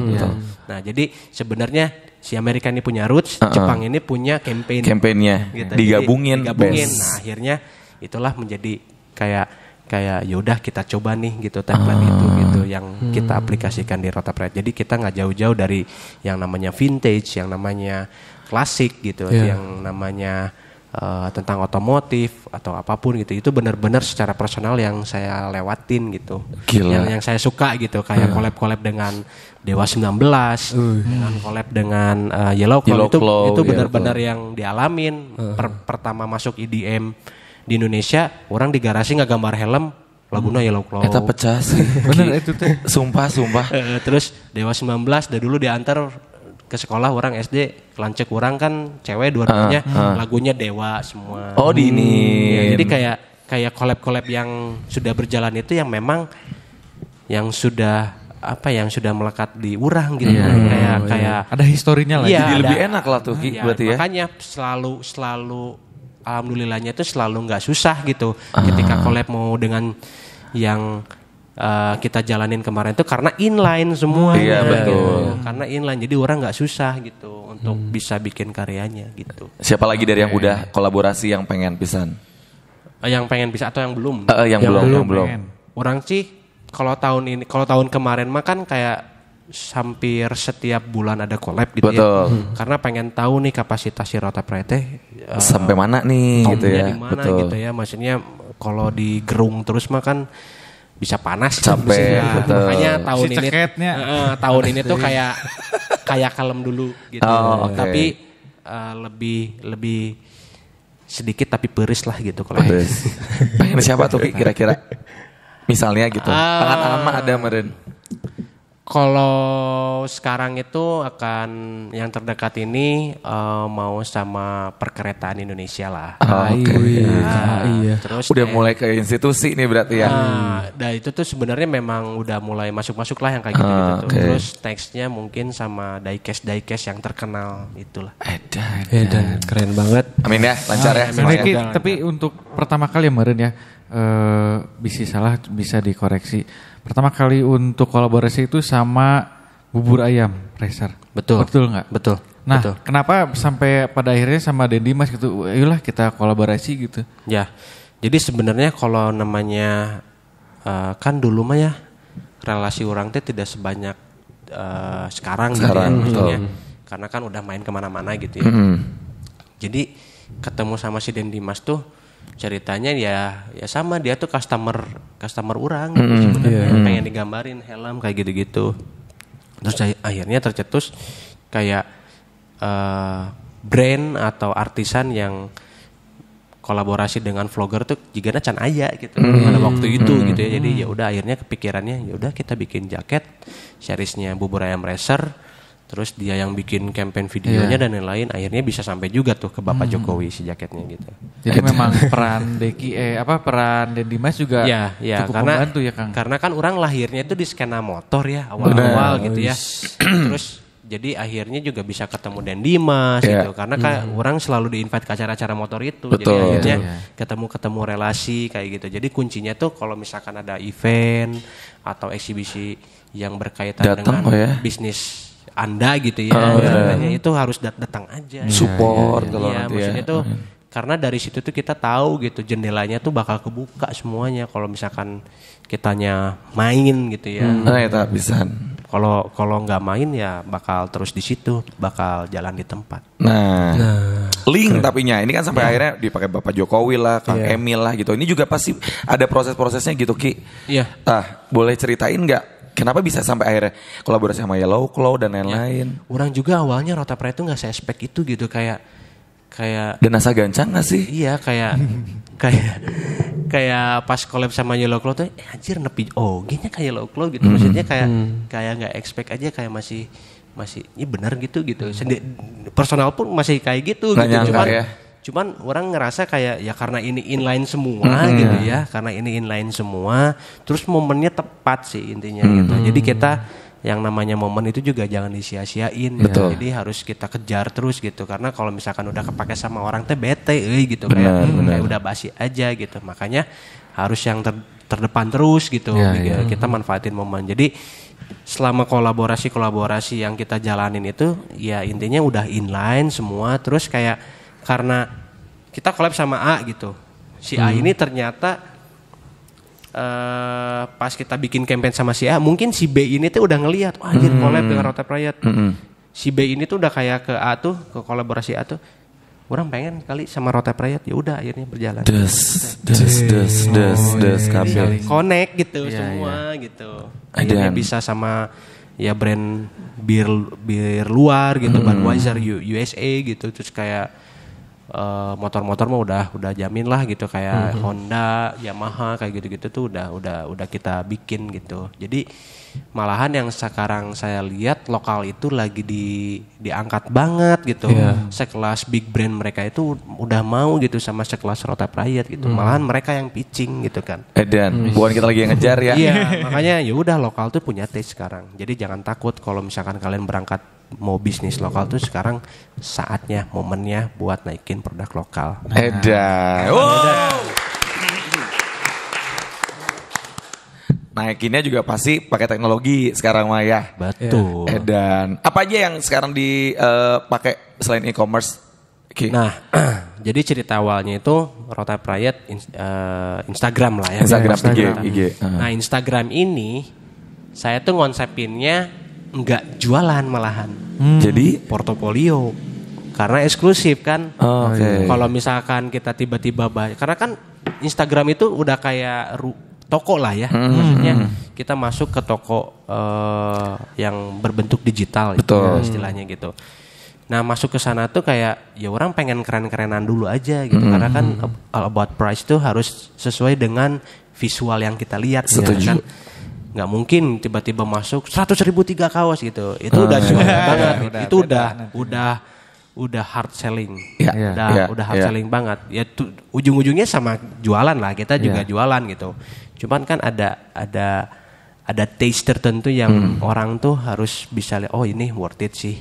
[SPEAKER 1] Nah, jadi sebenarnya si Amerika ini punya roots, Jepang ini punya
[SPEAKER 2] campaign-nya gitu. digabungin.
[SPEAKER 1] Nah, akhirnya itulah menjadi kayak yaudah kita coba nih gitu template itu gitu yang kita aplikasikan di Roadtype. Jadi kita nggak jauh-jauh dari yang namanya vintage, yang namanya klasik gitu, yang namanya tentang otomotif atau apapun gitu. Itu benar-benar secara personal yang saya lewatin gitu. Yang saya suka gitu, kayak collab-collab dengan Dewa 19 dengan collab dengan Yellow Claw itu benar-benar yang dialamin. Pertama masuk EDM di Indonesia, orang di garasi nggak gambar helm, lagunya Yellow Claw.
[SPEAKER 2] Eta pecah sih. Bener itu teh. Sumpah.
[SPEAKER 1] Terus Dewa 19 dari dulu diantar ke sekolah orang SD, lancek orang kan cewek dua-duanya, lagunya Dewa semua.
[SPEAKER 2] Oh di ini.
[SPEAKER 1] Ya, jadi kayak collab-collab yang sudah berjalan itu yang memang yang sudah melekat di urang gitu. Kayak
[SPEAKER 3] ada historinya lah.
[SPEAKER 2] Jadi lebih enak lah tuh berarti ya.
[SPEAKER 1] Makanya selalu alhamdulillahnya itu selalu nggak susah gitu. Ketika collab mau dengan yang kita jalanin kemarin itu karena inline semua.
[SPEAKER 2] Iya betul.
[SPEAKER 1] Karena inline jadi orang nggak susah gitu untuk bisa bikin karyanya gitu.
[SPEAKER 2] Siapa lagi dari yang udah kolaborasi yang pengen pisan?
[SPEAKER 1] Yang pengen bisa atau yang belum?
[SPEAKER 2] Yang belum.
[SPEAKER 1] Orang sih kalau tahun kemarin mah kan kayak hampir setiap bulan ada collab gitu.
[SPEAKER 2] Betul.
[SPEAKER 1] Ya. Karena pengen tahu nih kapasitas si Rota Pride
[SPEAKER 2] sampai mana nih gitu ya.
[SPEAKER 1] Dimana, gitu ya. Maksudnya kalau di gerung terus mah kan bisa panas
[SPEAKER 2] capek.
[SPEAKER 1] Makanya tahun
[SPEAKER 3] si
[SPEAKER 1] ini tahun ini tuh kayak kalem dulu gitu. Tapi lebih sedikit tapi peris lah gitu kalau.
[SPEAKER 2] Pengen siapa tuh kira-kira? Misalnya gitu. Angan-angan mah ada meren.
[SPEAKER 1] Kalau sekarang itu akan yang terdekat ini mau sama Perkeretaan Indonesia lah.
[SPEAKER 2] Iya. Terus udah mulai ke institusi nih berarti ya.
[SPEAKER 1] Nah itu tuh sebenarnya memang udah mulai masuk lah yang kayak gitu-gitu tuh. Terus teksnya mungkin sama diecast yang terkenal itulah.
[SPEAKER 4] Dan keren banget.
[SPEAKER 2] Amin ya, lancar ya.
[SPEAKER 3] Tapi untuk pertama kali ya meren ya. Bisa dikoreksi. Pertama kali untuk kolaborasi itu sama Bubur Ayam Racer. Betul nggak?
[SPEAKER 1] Betul.
[SPEAKER 3] Nah, kenapa sampai pada akhirnya sama Den Dimas gitu? Ayolah kita kolaborasi gitu.
[SPEAKER 1] Ya, jadi sebenarnya kalau namanya kan dulu mah ya relasi orang teh tidak sebanyak sekarang gitu ya maksudnya. Karena kan udah main kemana-mana gitu ya. Jadi ketemu sama si Den Dimas tuh ceritanya ya sama dia tuh customer orang gitu sebenarnya pengen digambarin helm kayak gitu-gitu. Terus akhirnya tercetus kayak brand atau artisan yang kolaborasi dengan vlogger tuh jigana can aya gitu pada waktu itu gitu ya. Jadi ya udah akhirnya kepikirannya ya udah kita bikin jaket seriesnya Bubur Ayam Racer. Terus dia yang bikin campaign videonya dan lain-lain akhirnya bisa sampai juga tuh ke Bapak Jokowi si jaketnya gitu.
[SPEAKER 3] Jadi memang peran peran Den Dimas juga cukup membantu ya Kang.
[SPEAKER 1] Karena kan orang lahirnya itu di skena motor ya awal-awal gitu ya. Terus jadi akhirnya juga bisa ketemu Den Dimas gitu karena kan orang selalu di-invite ke acara-acara motor itu. Jadi akhirnya ketemu relasi kayak gitu. Jadi kuncinya tuh kalau misalkan ada event atau eksibisi yang berkaitan dengan bisnis Anda gitu ya, itu harus datang aja.
[SPEAKER 2] Support kalau nanti
[SPEAKER 1] maksudnya tuh karena dari situ tuh kita tahu gitu jendelanya tuh bakal kebuka semuanya kalau misalkan kitanya main gitu ya.
[SPEAKER 2] Nah, itu habisan.
[SPEAKER 1] Kalau nggak main ya bakal terus di situ, bakal jalan di tempat.
[SPEAKER 2] Nah. Link tapinya ini kan sampai akhirnya dipakai Bapak Jokowi lah, Kang Emil lah gitu. Ini juga pasti ada proses-prosesnya gitu Ki.
[SPEAKER 1] Iya.
[SPEAKER 2] Boleh ceritain nggak? Kenapa bisa sampai akhirnya kolaborasi sama Yellow Claw dan lain-lain?
[SPEAKER 1] Orang juga awalnya Rota Pride itu nggak se-spek itu gitu kayak
[SPEAKER 2] dan asa gancang nggak sih?
[SPEAKER 1] Iya kayak pas collab sama Yellow Claw tuh anjir nepi gini kayak Yellow Claw gitu maksudnya kayak nggak expect aja kayak masih ini benar gitu personal pun masih kayak gitu cuman orang ngerasa kayak ya karena ini inline semua gitu ya karena ini inline semua terus momennya tepat sih intinya gitu jadi kita yang namanya momen itu juga jangan disia-siain gitu. Jadi harus kita kejar terus gitu karena kalau misalkan udah kepake sama orang teh bete gitu kayak udah basi aja gitu makanya harus yang terdepan terus gitu kita manfaatin momen jadi selama kolaborasi yang kita jalanin itu ya intinya udah inline semua terus kayak karena kita collab sama A gitu. Si A ini ternyata pas kita bikin campaign sama si A, mungkin si B ini tuh udah ngelihat, anjir collab dengan Rota Pride. Si B ini tuh udah kayak ke A tuh, ke kolaborasi A tuh. Orang pengen kali sama Rota Pride, ya udah akhirnya berjalan.
[SPEAKER 2] Des kabel.
[SPEAKER 1] Connect gitu semua gitu. Akhirnya bisa sama ya brand bir luar gitu, Budweiser USA gitu, terus kayak motor-motor mah udah jamin lah gitu, kayak Honda, Yamaha kayak gitu-gitu tuh udah kita bikin gitu. Jadi malahan yang sekarang saya lihat lokal itu lagi diangkat banget gitu. Sekelas big brand mereka itu udah mau gitu sama sekelas Road Type Riot gitu. Malahan mereka yang pitching gitu kan.
[SPEAKER 2] Dan bukan kita lagi yang ngejar ya.
[SPEAKER 1] Iya, makanya ya udah lokal tuh punya taste sekarang. Jadi jangan takut kalau misalkan kalian berangkat mau bisnis lokal tuh sekarang saatnya, momennya buat naikin produk lokal.
[SPEAKER 2] Naikinnya juga pasti pakai teknologi sekarang mah ya.
[SPEAKER 1] Betul.
[SPEAKER 2] Dan apa aja yang sekarang dipakai selain e-commerce?
[SPEAKER 1] Nah, jadi cerita awalnya itu Road Type Riot Instagram lah ya.
[SPEAKER 2] Instagram. IG.
[SPEAKER 1] Nah, Instagram ini saya tuh ngonsepinnya nggak jualan malahan.
[SPEAKER 2] Jadi
[SPEAKER 1] portofolio. Karena eksklusif kan. Kalau misalkan kita tiba-tiba karena kan Instagram itu udah kayak toko lah ya. Maksudnya kita masuk ke toko yang berbentuk digital gitu, istilahnya gitu. Nah, masuk ke sana tuh kayak ya orang pengen keren-kerenan dulu aja gitu. Karena kan about price tuh harus sesuai dengan visual yang kita lihat gitu kan. Nggak mungkin tiba-tiba masuk 100.000 3 kaos gitu. Itu udah jualan banget. Itu udah hard selling. Udah hard selling banget. Ya ujung-ujungnya sama jualan lah. Kita juga jualan gitu. Cuman kan ada taste tertentu yang orang tuh harus bisa lihat, oh ini worth it sih.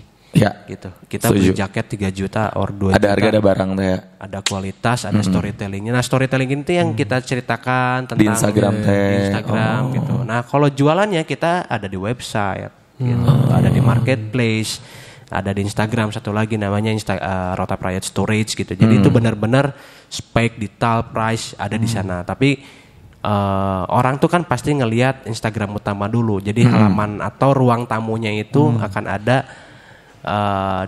[SPEAKER 1] Gitu. Kita beli jaket 3 juta or 2 juta.
[SPEAKER 2] Ada harga, ada barang tuh ya.
[SPEAKER 1] Ada kualitas, ada storytellingnya. Nah, storytelling itu yang kita ceritakan tentang
[SPEAKER 2] di Instagram
[SPEAKER 1] gitu. Nah, kalau jualannya kita ada di website gitu. Ada di marketplace, ada di Instagram, satu lagi namanya Road Type Riot Storage gitu. Jadi itu benar-benar spek, detail, price ada di sana. Tapi orang tuh kan pasti ngelihat Instagram utama dulu. Jadi halaman atau ruang tamunya itu akan ada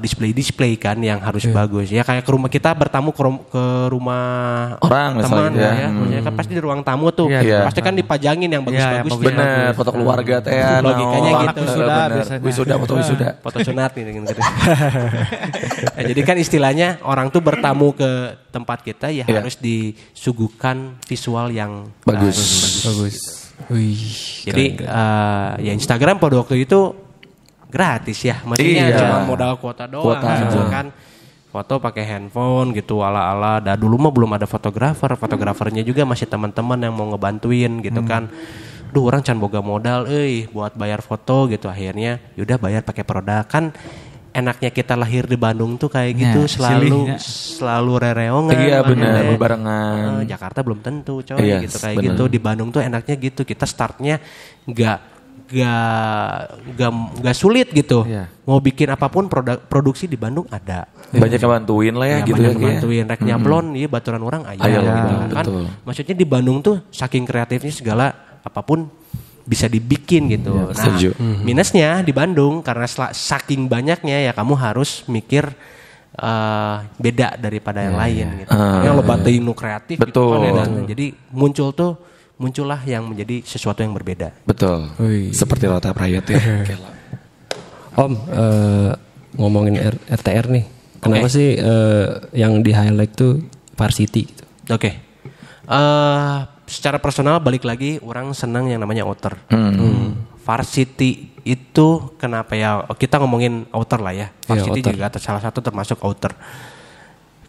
[SPEAKER 1] display kan yang harus bagus. Ya kayak ke rumah kita bertamu ke rumah
[SPEAKER 2] orang
[SPEAKER 1] teman ya. Maksudnya kan pasti di ruang tamu tuh. Pasti kan dipajangin yang bagus-bagus.
[SPEAKER 2] Bener, foto keluarga teh.
[SPEAKER 1] Logikanya gitu.
[SPEAKER 2] Foto wisuda.
[SPEAKER 1] Foto sunat gitu. Nah, jadi kan istilahnya orang tuh bertamu ke tempat kita ya harus disuguhkan visual yang bagus. Jadi ya Instagram pada waktu itu gratis ya, maksudnya cuma modal kuota doang kan. Foto pakai handphone gitu ala-ala. Dan dulu mah belum ada fotografernya juga masih teman-teman yang mau ngebantuin gitu kan. Orang can boga modal buat bayar foto gitu. Akhirnya yaudah bayar pakai produk kan. Enaknya kita lahir di Bandung tuh kayak gitu, selalu rereongan.
[SPEAKER 2] Iya benar, berbarengan.
[SPEAKER 1] Jakarta belum tentu coy gitu kayak bener. Gitu di Bandung tuh enaknya gitu. Kita startnya gak sulit gitu. Mau bikin apapun produksi di Bandung ada.
[SPEAKER 2] Banyak yang bantuin lah ya gitu.
[SPEAKER 1] Banyak yang bantuin. Rek nyablon baturan orang aja gitu kan. Maksudnya di Bandung tuh saking kreatifnya segala apapun bisa dibikin gitu. Minusnya di Bandung karena saking banyaknya ya kamu harus mikir beda daripada yang lain gitu. Yang lo bantuin nu kreatif gitu kan. Jadi muncullah yang menjadi sesuatu yang berbeda.
[SPEAKER 2] Betul. Seperti Road Type Riot ya.
[SPEAKER 4] Om, ngomongin RTR nih. Kenapa sih yang di highlight tuh Varsity gitu?
[SPEAKER 1] Secara personal balik lagi orang senang yang namanya outer. Varsity itu kenapa ya? Kita ngomongin outer lah ya. Varsity juga salah satu termasuk outer.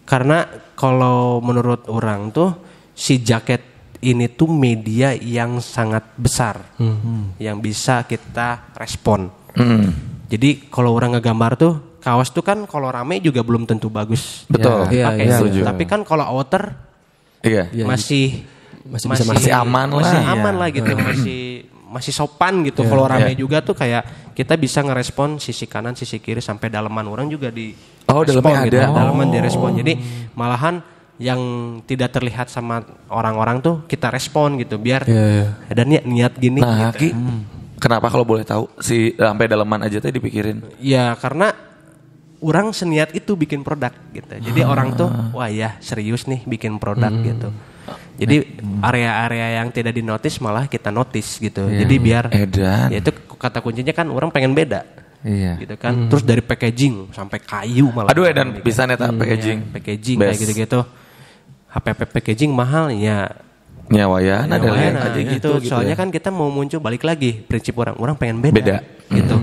[SPEAKER 1] Karena kalau menurut orang tuh si jaket ini tuh media yang sangat besar yang bisa kita respon. Jadi kalau orang ngegambar tuh kaos tuh kan kalau rame juga belum tentu bagus.
[SPEAKER 2] Betul.
[SPEAKER 1] Tapi kan kalau outer masih
[SPEAKER 2] aman
[SPEAKER 1] lah gitu. Masih sopan gitu. Kalau rame juga tuh kayak kita bisa ngerespon sisi kanan, sisi kiri sampai dalaman orang juga di
[SPEAKER 2] dalamnya
[SPEAKER 1] gitu.
[SPEAKER 2] ada.
[SPEAKER 1] Dalaman direspon. Jadi malahan yang tidak terlihat sama orang-orang tuh kita respon gitu biar ada niat gini.
[SPEAKER 2] Nah, gitu. Kenapa kalau boleh tahu si sampai dalaman aja tuh dipikirin?
[SPEAKER 1] Ya karena orang seniat itu bikin produk gitu. Jadi orang tuh wah ya serius nih bikin produk gitu. Jadi area-area yang tidak dinotis malah kita notice gitu. Jadi biar
[SPEAKER 2] Edan.
[SPEAKER 1] ya itu kata kuncinya kan orang pengen beda.
[SPEAKER 3] Iya.
[SPEAKER 1] Gitu kan. Terus dari packaging sampai kayu malah.
[SPEAKER 2] Aduh Edan bisa neta packaging.
[SPEAKER 1] Packaging kayak gitu-gitu. HPP packaging mahal ya.
[SPEAKER 2] Nyawa ya, ada lihat aja gitu.
[SPEAKER 1] Soalnya kan kita mau muncul balik lagi prinsip orang pengen beda. Gitu.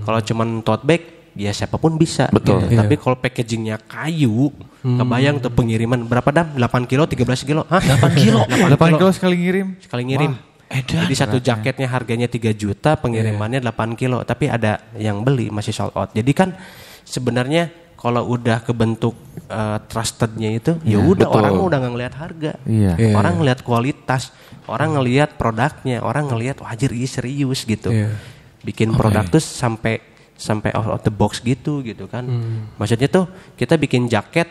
[SPEAKER 1] Kalau cuman tote bag ya siapapun bisa.
[SPEAKER 2] Betul.
[SPEAKER 1] Gitu. Tapi kalau packagingnya kayu, kebayang tuh pengiriman berapa Dam? 8 kilo, 13 kilo? Hah? 8 kilo?
[SPEAKER 3] 8 kilo sekali ngirim.
[SPEAKER 1] Sekali ngirim. Jadi satu jaketnya harganya 3 juta, pengirimannya 8 kilo. Tapi ada yang beli masih sold out. Jadi kan sebenarnya kalau udah kebentuk trustednya itu, ya udah orang udah nggak ngelihat harga. Orang ngelihat kualitas, orang ngelihat produknya, orang ngelihat wajir ini serius gitu. Bikin produk tuh sampai out of the box gitu kan. Maksudnya tuh kita bikin jaket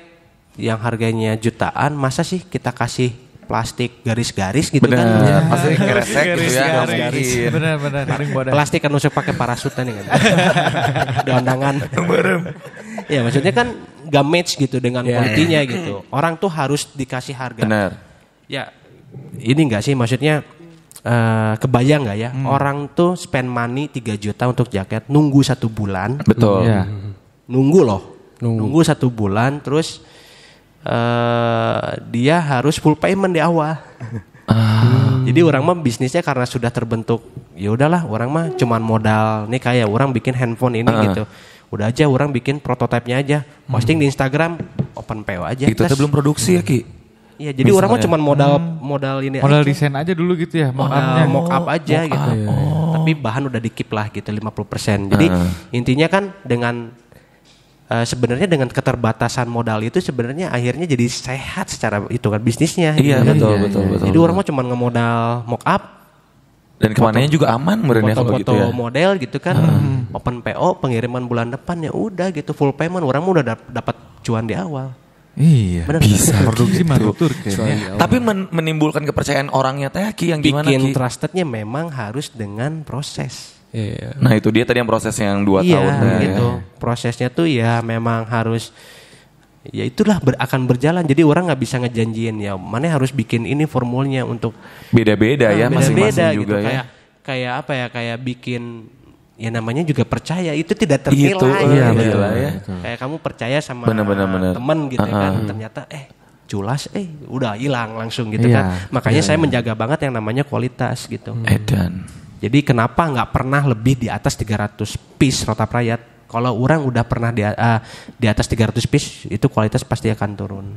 [SPEAKER 1] yang harganya jutaan, masa sih kita kasih plastik garis-garis gitu kan?
[SPEAKER 2] Pasti kresek gitu ya.
[SPEAKER 3] Benar.
[SPEAKER 1] Plastik kan usuk pakai parasut nih kan. Ada undangan. Ya maksudnya kan gak match gitu dengan kualitinya gitu. Orang tuh harus dikasih harga.
[SPEAKER 2] Benar.
[SPEAKER 1] Ya ini enggak sih maksudnya kebayang gak ya orang tuh spend money 3 juta untuk jaket, nunggu 1 bulan.
[SPEAKER 2] Betul.
[SPEAKER 1] Nunggu 1 bulan terus dia harus full payment di awal. Jadi orang mah bisnisnya karena sudah terbentuk, ya udahlah orang mah cuman modal nih kayak orang bikin handphone ini gitu. Udah aja orang bikin prototipenya aja, posting di Instagram, open PO aja.
[SPEAKER 2] Itu tuh belum produksi ya Ki?
[SPEAKER 1] Iya, jadi orang mah cuman modal ini
[SPEAKER 3] modal
[SPEAKER 1] aja.
[SPEAKER 3] desain aja dulu gitu ya,
[SPEAKER 1] mock up aja gitu. Tapi bahan udah di-keep lah gitu 50%. Jadi intinya kan dengan sebenarnya dengan keterbatasan modal itu sebenarnya akhirnya jadi sehat secara itu kan bisnisnya.
[SPEAKER 2] Iya,
[SPEAKER 1] gitu kan.
[SPEAKER 2] betul.
[SPEAKER 1] Jadi orang mah cuman ngemodal mock up
[SPEAKER 2] dan kemananya juga aman merenya kalau gitu ya.
[SPEAKER 1] Foto model gitu kan. Open PO pengiriman bulan depan ya udah gitu full payment orang mah udah dapat cuan di awal.
[SPEAKER 3] Iya.
[SPEAKER 1] Bener,
[SPEAKER 3] bisa produksi manufaktur kayaknya.
[SPEAKER 2] Tapi menimbulkan kepercayaan orangnya teh Ki yang gimana Ki?
[SPEAKER 1] Bikin trustednya memang harus dengan proses.
[SPEAKER 2] Nah itu dia tadi yang prosesnya yang 2 tahun
[SPEAKER 1] gitu. Prosesnya tuh ya memang harus ya itulah akan berjalan. Jadi orang nggak bisa ngejanjiin ya mana harus bikin ini formulnya untuk
[SPEAKER 2] beda-beda ya masing-masing juga
[SPEAKER 1] gitu.
[SPEAKER 2] ya.
[SPEAKER 1] Kayak apa ya kayak bikin ya namanya juga percaya itu tidak ternilai
[SPEAKER 2] gitu.
[SPEAKER 1] Ya. Kayak kamu percaya sama teman gitu kan ternyata culas udah hilang langsung gitu kan. Makanya saya menjaga banget yang namanya kualitas gitu.
[SPEAKER 2] Edan.
[SPEAKER 1] Jadi kenapa nggak pernah lebih di atas 300 piece Rotap Rakyat? Kalau orang udah pernah di atas 300 piece itu kualitas pasti akan turun.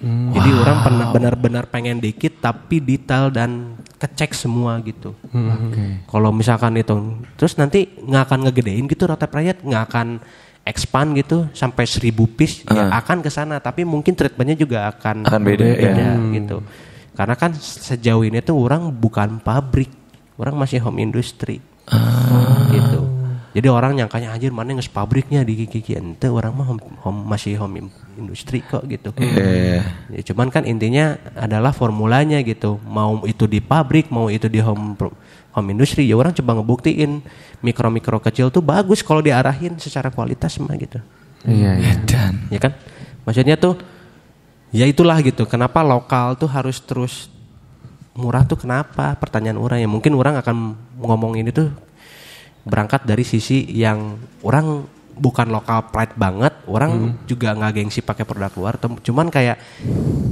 [SPEAKER 1] Jadi orang pernah benar-benar pengen dikit tapi detail dan kecek semua gitu. Kalau misalkan itu terus nanti nggak akan ngegedein gitu Rotap Rakyat, nggak akan expand gitu sampai 1000 piece ya akan ke sana tapi mungkin treatmentnya juga akan
[SPEAKER 2] beda
[SPEAKER 1] gitu. Karena kan sejauh ini tuh orang bukan pabrik, orang masih home industry gitu. Jadi orang nyangkanya anjir mana nges pabriknya di Kiki ente orang mah masih home industry kok gitu. Ya, cuman kan intinya adalah formulanya gitu. Mau itu di pabrik, mau itu di home industry, ya orang coba ngebuktiin mikro kecil tuh bagus kalau diarahin secara kualitas mah gitu.
[SPEAKER 3] Iya.
[SPEAKER 1] Ya kan? Maksudnya tuh ya itulah gitu. Kenapa lokal tuh harus terus murah tuh kenapa? Pertanyaan orang ya mungkin orang akan ngomong ini tuh berangkat dari sisi yang orang bukan lokal pride banget, orang juga nggak gengsi pakai produk luar, cuman kayak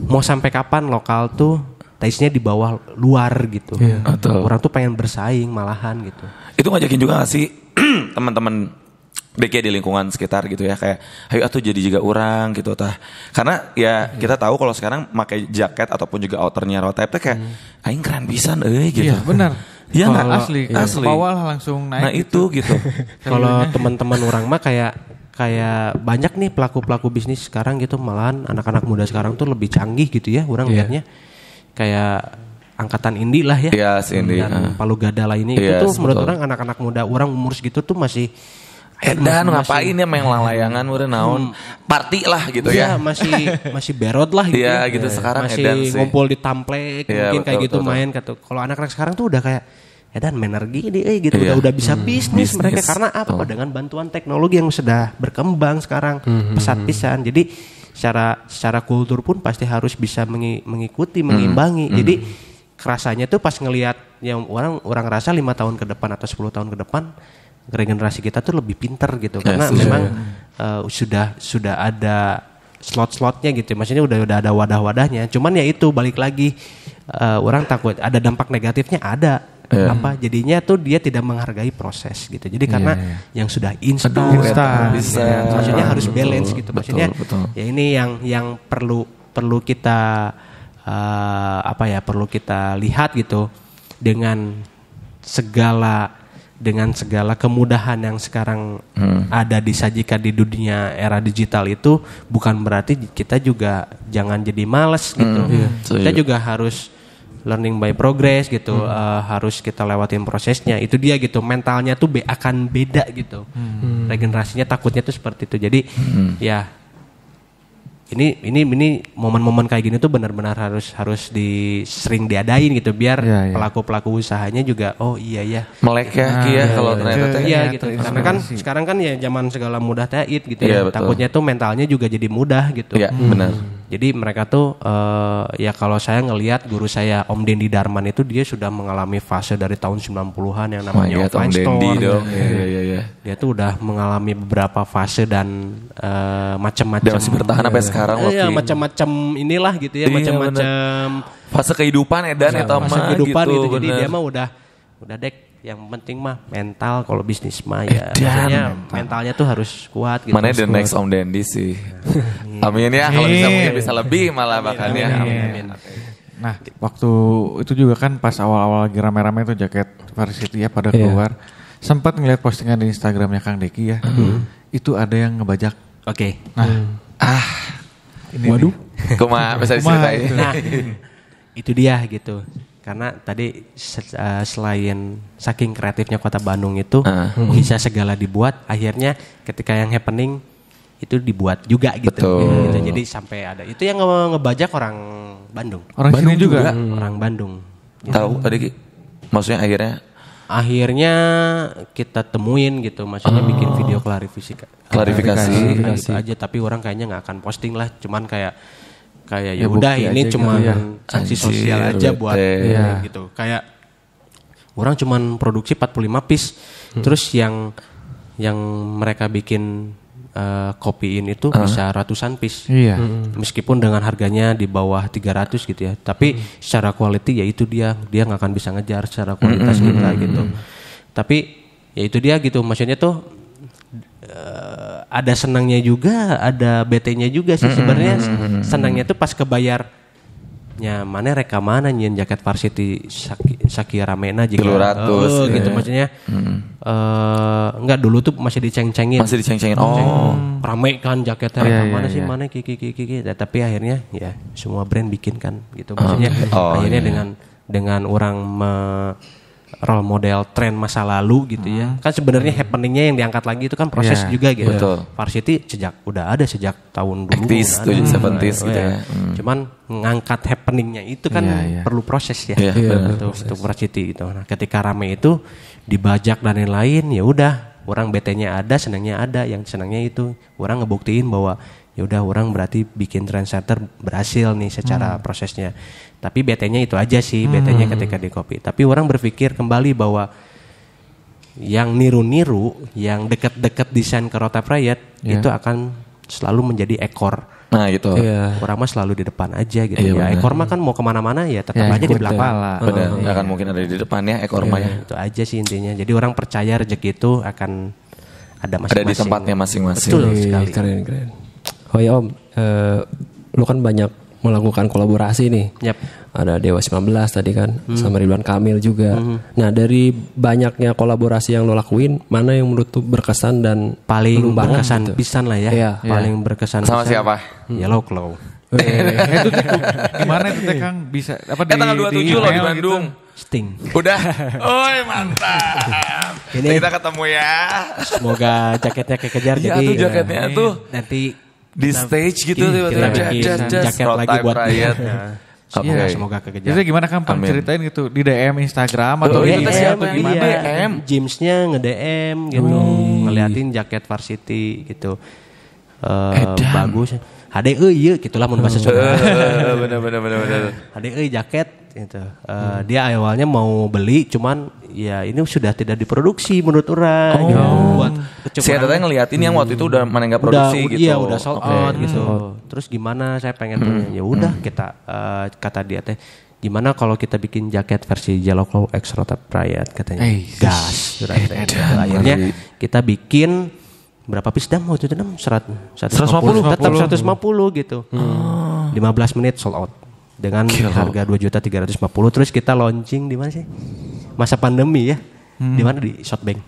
[SPEAKER 1] mau sampai kapan lokal tuh taste-nya di bawah luar gitu. Orang tuh pengen bersaing malahan gitu.
[SPEAKER 2] Itu ngajakin juga gak sih teman-teman BK di lingkungan sekitar gitu ya kayak ayo atuh jadi juga orang gitu tah. Karena ya kita tahu kalau sekarang pakai jaket ataupun juga outernya Rotaip teh kayak aing keren pisan gitu.
[SPEAKER 3] Iya, benar.
[SPEAKER 2] Iya nggak
[SPEAKER 3] asli. Bawah langsung naik.
[SPEAKER 2] Nah itu gitu.
[SPEAKER 1] Kalau teman-teman orang mah kayak banyak nih pelaku bisnis sekarang gitu malahan anak-anak muda sekarang tuh lebih canggih gitu ya orang lihatnya kayak angkatan indie lah ya.
[SPEAKER 2] Iya indie.
[SPEAKER 1] Dan Palu Gada lainnya itu tuh menurut orang anak-anak muda orang umur segitu tuh masih
[SPEAKER 2] edan ngapain ya main layangan udah naon party lah gitu ya.
[SPEAKER 1] Masih berod lah gitu.
[SPEAKER 2] Iya gitu sekarang
[SPEAKER 1] masih
[SPEAKER 2] edan sih.
[SPEAKER 1] ngumpul di tamplek mungkin kayak gitu main kata. Kalau anak-anak sekarang tuh udah kayak edan energi gitu udah bisa bisnis mereka karena apa dengan bantuan teknologi yang sudah berkembang sekarang pesat pisan. Jadi secara kultur pun pasti harus bisa mengikuti, mengimbangi. Jadi kerasanya tuh pas ngelihat yang orang rasa 5 tahun ke depan atau 10 tahun ke depan regenerasi kita tuh lebih pinter gitu karena memang sudah ada slot-slotnya gitu. Maksudnya udah ada wadah-wadahnya. Cuman ya itu balik lagi orang takut ada dampak negatifnya ada. Jadinya tuh dia tidak menghargai proses gitu. Jadi karena yang sudah instan maksudnya harus balance gitu. Maksudnya ya ini yang perlu kita perlu kita lihat gitu dengan segala kemudahan yang sekarang ada disajikan di dunia era digital itu bukan berarti kita juga jangan jadi malas gitu. Kita juga harus learning by progress gitu, harus kita lewatin prosesnya. Itu dia gitu, mentalnya tuh akan beda gitu. Regenerasinya takutnya tuh seperti itu. Jadi ya ini momen-momen kayak gini tuh benar-benar harus sering diadain gitu biar pelaku-pelaku usahanya juga
[SPEAKER 2] melek ya kalau ternyata
[SPEAKER 1] gitu. Karena kan sekarang kan ya zaman segala mudah tait gitu ya. Takutnya tuh mentalnya juga jadi mudah gitu.
[SPEAKER 2] Iya, benar.
[SPEAKER 1] Jadi mereka tuh ya kalau saya ngelihat guru saya Om Dendi Darman itu dia sudah mengalami fase dari tahun 90-an yang namanya offline store. Dia tuh udah mengalami beberapa fase dan macam-macam.
[SPEAKER 2] Dan masih bertahan sampai sekarang.
[SPEAKER 1] Iya macam-macam inilah gitu ya, macam-macam
[SPEAKER 2] fase kehidupan
[SPEAKER 1] fase kehidupan gitu. Jadi dia mah udah dek, yang penting mah mental, kalau bisnis mah ya maksudnya mentalnya tuh harus kuat gitu.
[SPEAKER 2] Mana the next Om Dendi sih. Amin ya, kalau mungkin bisa lebih malah bahkannya.
[SPEAKER 3] Nah, waktu itu juga kan pas awal-awal lagi rame-rame itu jaket Varsity ya pada keluar. Sempat ngeliat postingan di Instagramnya Kang Deki ya. Itu ada yang ngebajak.
[SPEAKER 1] Oke.
[SPEAKER 3] Nah, ini
[SPEAKER 4] waduh.
[SPEAKER 2] Kuma bisa diceritain.
[SPEAKER 1] Nah, itu dia gitu. Karena tadi selain saking kreatifnya Kota Bandung itu bisa segala dibuat, akhirnya ketika yang happening itu dibuat juga gitu. Jadi sampai ada itu yang ngebajak orang Bandung.
[SPEAKER 3] Orang sini juga.
[SPEAKER 1] Orang Bandung.
[SPEAKER 2] Gitu. Tahu tadi maksudnya akhirnya kita temuin gitu, maksudnya bikin video klarifikasi gitu aja, tapi orang kayaknya nggak akan posting lah, cuman kayak ya udah ini cuma sanksi sosial aja buat gitu. Kayak orang cuman produksi 45 piece, terus yang mereka bikin kopiin itu bisa ratusan piece. Meskipun dengan harganya di bawah 300 gitu ya, tapi secara quality ya itu dia nggak akan bisa ngejar secara kualitas kita gitu. Tapi ya itu dia gitu, maksudnya tuh ada senangnya juga, ada BT-nya juga sih sebenarnya. Senangnya tuh pas kebayarnya mana rekaman nyin jaket Varsity Sakia Ramena juga 200
[SPEAKER 1] gitu maksudnya. Enggak, dulu tuh masih diceng-cengin. Rame kan jaketnya rekaman sih mana kiki. Tapi akhirnya ya semua brand bikin kan gitu. Maksudnya akhirnya dengan orang role model tren masa lalu gitu ya. Kan sebenarnya happeningnya yang diangkat lagi itu kan proses juga gitu. Varsity udah ada sejak tahun dulu.
[SPEAKER 2] 70s gitu ya.
[SPEAKER 1] Cuman ngangkat happeningnya itu kan perlu proses ya. Untuk Varsity gitu. Nah, ketika rame itu dibajak dan lain-lain, ya udah orang BT-nya ada, senangnya ada. Yang senangnya itu orang ngebuktiin bahwa ya udah orang berarti bikin trendsetter berhasil nih secara prosesnya. Tapi BT-nya itu aja sih, BT-nya ketika di copy. Tapi orang berpikir kembali bahwa yang niru-niru, yang deket-deket desain ke Road Type Riot itu akan selalu menjadi ekor.
[SPEAKER 2] Nah gitu.
[SPEAKER 1] Orang mah selalu di depan aja gitu. Ya ekor mah kan mau kemana-mana ya tetap aja di belakang.
[SPEAKER 2] Benar, nggak akan mungkin ada di depan ya ekor mah ya.
[SPEAKER 1] Itu aja sih intinya. Jadi orang percaya rezeki itu akan ada masing-masing.
[SPEAKER 2] Ada di tempatnya masing-masing.
[SPEAKER 1] Betul sekali.
[SPEAKER 4] Keren. Oh ya Om, lu kan banyak melakukan kolaborasi nih. Ada Dewa 19 tadi kan, sama Ridwan Kamil juga. Nah dari banyaknya kolaborasi yang lo lakuin, mana yang menurut tuh berkesan dan
[SPEAKER 1] paling berkesan gitu? Pisan lah ya. Paling berkesan
[SPEAKER 2] sama pisan. Siapa?
[SPEAKER 1] Yellow Claw.
[SPEAKER 3] Itu gimana itu teh Kang bisa apa di
[SPEAKER 2] tanggal 27 loh di Bandung.
[SPEAKER 1] Sting.
[SPEAKER 2] Udah. Oi mantap. Ini kita ketemu ya.
[SPEAKER 1] Semoga jaketnya kekejar
[SPEAKER 2] jadi. Iya tuh jaketnya tuh.
[SPEAKER 1] Nanti
[SPEAKER 2] di stage gitu
[SPEAKER 1] kita bikin jaket lagi buat
[SPEAKER 2] Riot.
[SPEAKER 1] Semoga kekejar.
[SPEAKER 3] Jadi gimana Kang ceritain gitu di DM Instagram atau
[SPEAKER 1] di
[SPEAKER 3] DM atau gimana?
[SPEAKER 1] DM. Jamesnya nge-DM gitu, ngeliatin jaket Varsity gitu. Bagus. hade ieu gitulah mun bahasa Sunda.
[SPEAKER 2] Bener.
[SPEAKER 1] Hade jaket gitu. Dia awalnya mau beli cuman ya ini sudah tidak diproduksi menurut orang gitu. Buat
[SPEAKER 2] saya datang ngeliatin yang waktu itu udah mana nggak produksi gitu.
[SPEAKER 1] Iya udah sold out gitu. Terus gimana saya pengen punya. Ya udah kita kata dia teh gimana kalau kita bikin jaket versi Yellow Claw X Rotap Riot katanya. Gas. Akhirnya kita bikin berapa piece dam waktu itu 150 tetap 150 gitu. 15 menit sold out dengan harga 2.350.000. Terus kita launching di mana sih? Masa pandemi ya. Di mana di Softbank.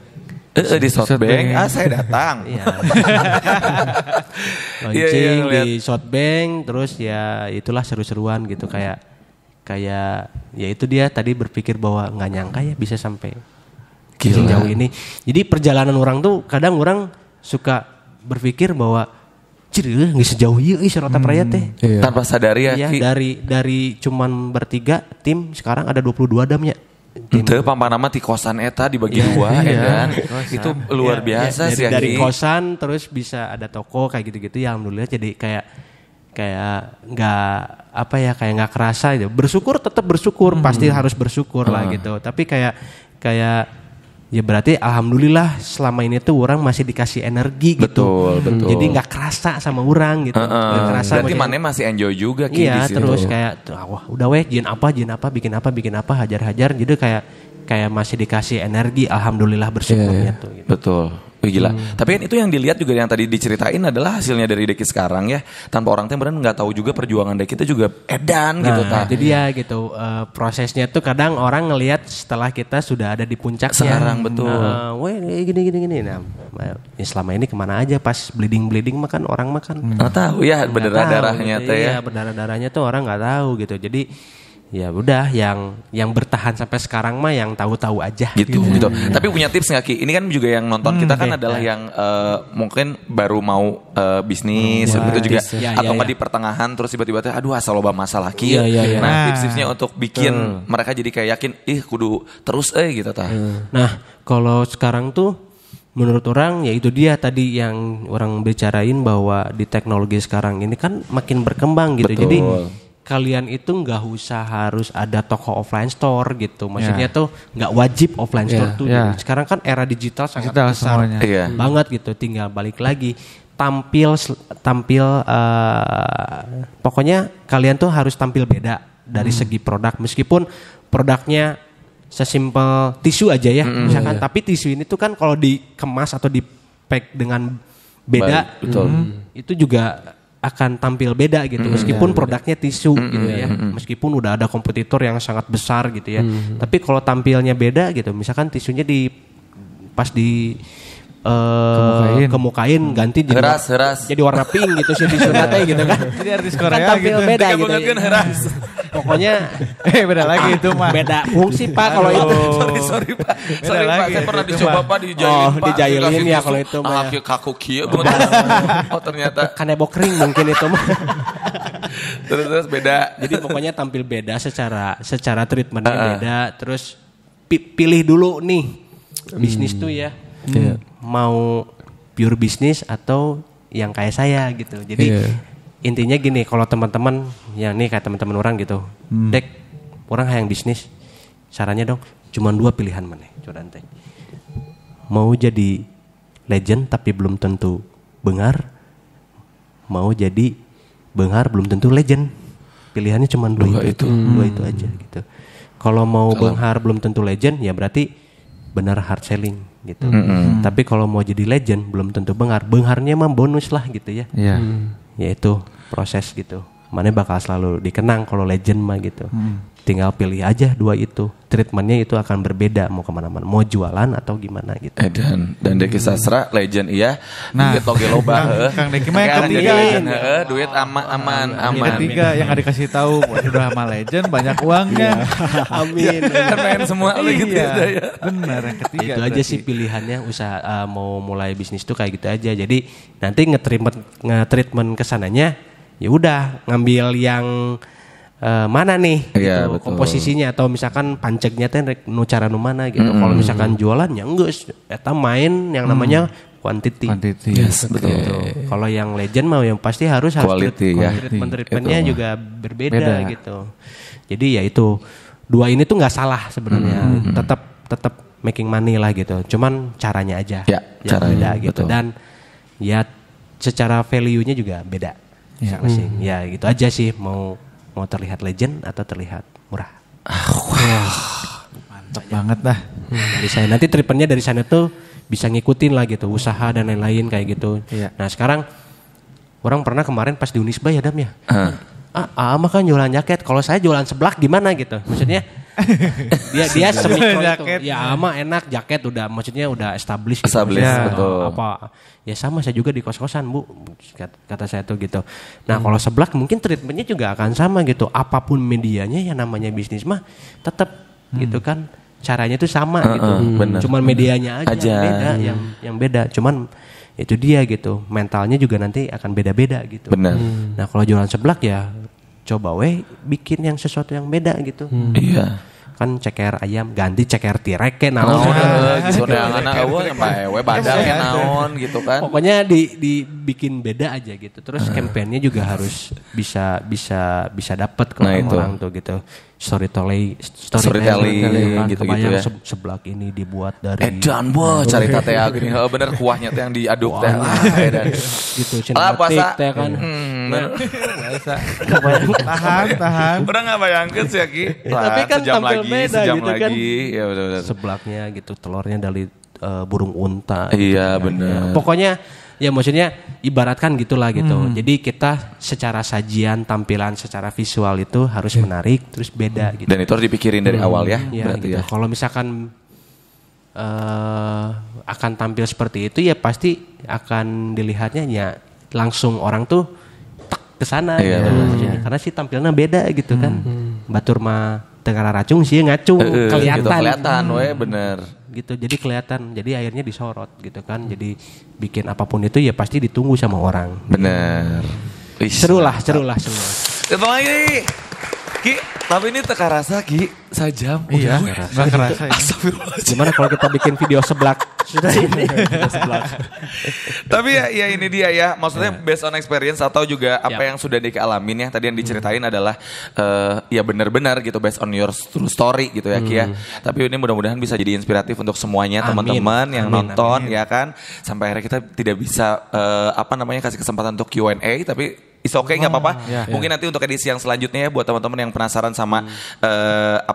[SPEAKER 2] Di Softbank. Saya datang.
[SPEAKER 1] Launching di Softbank terus ya itulah seru-seruan gitu kayak ya itu dia tadi berpikir bahwa nggak nyangka ya bisa sampai sejauh ini. Jadi perjalanan orang tuh kadang orang suka berpikir bahwa nggak sejauh ini Rotap Riot teh.
[SPEAKER 2] Tanpa sadari ya.
[SPEAKER 1] Dari cuman bertiga tim sekarang ada 22 damnya.
[SPEAKER 2] Itu pampanama ti kosan eta dibagi dua kan. Itu luar biasa sih.
[SPEAKER 1] Dari kosan terus bisa ada toko kayak gitu-gitu ya alhamdulillah jadi kayak nggak apa ya kayak nggak kerasa gitu. Tetap bersyukur pasti harus bersyukur lah gitu. Tapi kayak ya berarti alhamdulillah selama ini tuh orang masih dikasih energi gitu.
[SPEAKER 2] Betul.
[SPEAKER 1] Jadi nggak kerasa sama orang gitu. Nggak kerasa.
[SPEAKER 2] Berarti mana masih enjoy juga
[SPEAKER 1] iya, terus kayak wah udah jin apa bikin apa hajar-hajar jadi kayak masih dikasih energi alhamdulillah bersyukurnya tuh gitu.
[SPEAKER 2] Betul. Gila. Tapi kan itu yang dilihat juga yang tadi diceritain adalah hasilnya dari Deki sekarang ya. Tanpa orang teh beneran nggak tahu juga perjuangan Deki itu juga edan gitu.
[SPEAKER 1] Itu dia gitu. Prosesnya tuh kadang orang ngelihat setelah kita sudah ada di puncaknya.
[SPEAKER 2] Sekarang betul.
[SPEAKER 1] Gini. Nah, selama ini kemana aja pas bleeding mah kan orang makan.
[SPEAKER 2] Nggak tahu ya berdarah-darahnya
[SPEAKER 1] gitu.
[SPEAKER 2] teh ya.
[SPEAKER 1] Iya berdarah-darahnya tuh orang nggak tahu gitu. Jadi ya udah yang bertahan sampai sekarang mah yang tahu-tahu aja
[SPEAKER 2] gitu. Tapi punya tips nggak Ki? Ini kan juga yang nonton kita kan adalah yang mungkin baru mau bisnis gitu juga atau nggak di pertengahan terus tiba-tiba aduh asal loba masalah Ki. Nah tips-tipsnya untuk bikin mereka jadi kayak yakin kudu terus gitu tah.
[SPEAKER 1] Nah kalau sekarang tuh menurut orang ya itu dia tadi yang orang bicarain bahwa di teknologi sekarang ini kan makin berkembang gitu. Jadi kalian itu nggak usah harus ada toko offline store gitu. Maksudnya tuh nggak wajib offline store tuh. Sekarang kan era digital sangat besar banget gitu. Tinggal balik lagi tampil pokoknya kalian tuh harus tampil beda dari segi produk. Meskipun produknya sesimpel tisu aja ya. Misalkan tapi tisu ini tuh kan kalau dikemas atau di-pack dengan beda itu juga akan tampil beda gitu meskipun produknya tisu gitu ya meskipun udah ada kompetitor yang sangat besar gitu ya tapi kalau tampilnya beda gitu misalkan tisunya pas di kemukain ganti jadi warna pink gitu sih tisu nate gitu kan
[SPEAKER 3] jadi artis Korea
[SPEAKER 1] kan tampil
[SPEAKER 3] gitu
[SPEAKER 1] beda gitu pokoknya
[SPEAKER 3] beda lagi itu mah
[SPEAKER 1] beda fungsi Pak kalau itu
[SPEAKER 2] sorry Pak saya pernah dicoba Pak
[SPEAKER 1] dijailin ya kalau itu
[SPEAKER 2] mah kaku kieu ternyata
[SPEAKER 1] kanebo kering mungkin itu mah
[SPEAKER 2] terus beda
[SPEAKER 1] jadi pokoknya tampil beda secara treatmentnya beda terus pilih dulu nih bisnis tuh ya mau pure bisnis atau yang kayak saya gitu jadi intinya gini kalau teman-teman yang nih kayak teman-teman orang gitu Dek orang yang bisnis sarannya dong cuma 2 pilihan mana coba teh mau jadi legend tapi belum tentu bengar mau jadi bengar belum tentu legend pilihannya cuma 2 itu aja gitu kalau mau bengar belum tentu legend ya berarti benar hard selling gitu tapi kalau mau jadi legend belum tentu bengarnya mah bonus lah gitu ya ya itu proses gitu mana bakal selalu dikenang kalau legend mah gitu tinggal pilih aja 2 itu treatmentnya itu akan berbeda mau kemana-mana mau jualan atau gimana gitu
[SPEAKER 2] dan Deki Sastra legend iya duit toge loba
[SPEAKER 3] Kang Deki mah yang ketiga
[SPEAKER 2] duit aman
[SPEAKER 3] ketiga yang gak dikasih tahu udah sama legend banyak uangnya
[SPEAKER 1] amin
[SPEAKER 2] keren semua gitu ya
[SPEAKER 3] benar yang ketiga
[SPEAKER 1] itu aja sih pilihannya usaha mau mulai bisnis tuh kayak gitu aja jadi nanti nge-treatment kesananya ya udah ngambil yang mana nih gitu, komposisinya atau misalkan pancegnya teh nu cara nu mana gitu. Kalau misalkan jualan ya geus eta main yang namanya quantity.
[SPEAKER 2] Yes, betul.
[SPEAKER 1] Kalau yang legend mah yang pasti harus
[SPEAKER 2] quality ya.
[SPEAKER 1] Treatmentnya juga berbeda gitu. Jadi ya itu dua ini tuh nggak salah sebenarnya. Tetap making money lah gitu. Cuman caranya aja
[SPEAKER 2] ya,
[SPEAKER 1] yang beda gitu. Dan ya secara value-nya juga beda masing-masing. Ya gitu aja sih, mau terlihat legend atau terlihat murah.
[SPEAKER 3] Mantap banget dah.
[SPEAKER 1] Dari saya nanti treatmentnya dari sana tuh bisa ngikutin lah gitu, usaha dan lain-lain kayak gitu. Nah sekarang orang pernah kemarin pas di Unisba ya Dam ya. Mah kan jualan jaket, kalau saya jualan seblak gimana gitu. Maksudnya dia semikro itu. Ya ama enak jaket udah, maksudnya udah established gitu.
[SPEAKER 2] Betul.
[SPEAKER 1] Apa ya sama saya juga di kos-kosan Bu, kata saya tuh gitu. Nah kalau seblak mungkin treatmentnya juga akan sama gitu. Apapun medianya yang namanya bisnis mah tetap gitu kan. Caranya tuh sama gitu. Cuman medianya aja. Beda yang beda. Cuman itu dia gitu. Mentalnya juga nanti akan beda-beda gitu.
[SPEAKER 2] Benar.
[SPEAKER 1] Nah kalau jualan seblak ya coba bikin yang sesuatu yang beda gitu.
[SPEAKER 2] Iya.
[SPEAKER 1] Kan ceker ayam ganti ceker tirek ke naon
[SPEAKER 2] gitu neangan eueuh sampai badak ke naon gitu kan.
[SPEAKER 1] Pokoknya dibikin beda aja gitu. Terus kampanyenya juga harus bisa dapat ke orang tuh gitu. Storytelling
[SPEAKER 2] gitu ya.
[SPEAKER 1] Seblak ini dibuat dari
[SPEAKER 2] edan carita teh gini bener kuahnya teh yang diaduk teh edan
[SPEAKER 1] gitu sinematik teh kan.
[SPEAKER 3] Tahan.
[SPEAKER 2] Udah enggak bayangkeun sih Ki.
[SPEAKER 1] Tapi kan tampil beda gitu kan.
[SPEAKER 2] Ya benar.
[SPEAKER 1] Seblaknya gitu telurnya dari burung unta.
[SPEAKER 2] Iya benar.
[SPEAKER 1] Pokoknya ya maksudnya ibaratkan gitulah gitu. Jadi kita secara sajian, tampilan secara visual itu harus menarik, terus beda gitu.
[SPEAKER 2] Dan itu harus dipikirin dari awal ya. Berarti
[SPEAKER 1] gitu. Kalau misalkan akan tampil seperti itu ya pasti akan dilihatnya ya langsung orang tuh ke sana gitu. Karena sih tampilnya beda gitu kan. Batur mah tegara racung sih ngacung kelihatan
[SPEAKER 2] bener
[SPEAKER 1] gitu, jadi kelihatan, jadi akhirnya disorot gitu kan, jadi bikin apapun itu ya pasti ditunggu sama orang.
[SPEAKER 2] Bener.
[SPEAKER 1] Seru lah.
[SPEAKER 2] Itu lagi Ki, tapi ini teka rasa Ki, sajam.
[SPEAKER 3] Iya, nggak kerasa.
[SPEAKER 1] Gimana kalau kita bikin video seblak? Sudah ini.
[SPEAKER 2] Tapi ya ini dia ya, maksudnya based on experience atau juga apa yang sudah Deki alamin ya. Tadi yang diceritain adalah ya benar-benar gitu based on your true story gitu ya Ki ya. Tapi ini mudah-mudahan bisa jadi inspiratif untuk semuanya teman-teman yang nonton ya kan. Sampai akhirnya kita tidak bisa kasih kesempatan untuk Q&A tapi it's okay, nggak apa-apa. Mungkin nanti untuk edisi yang selanjutnya ya buat teman-teman yang penasaran sama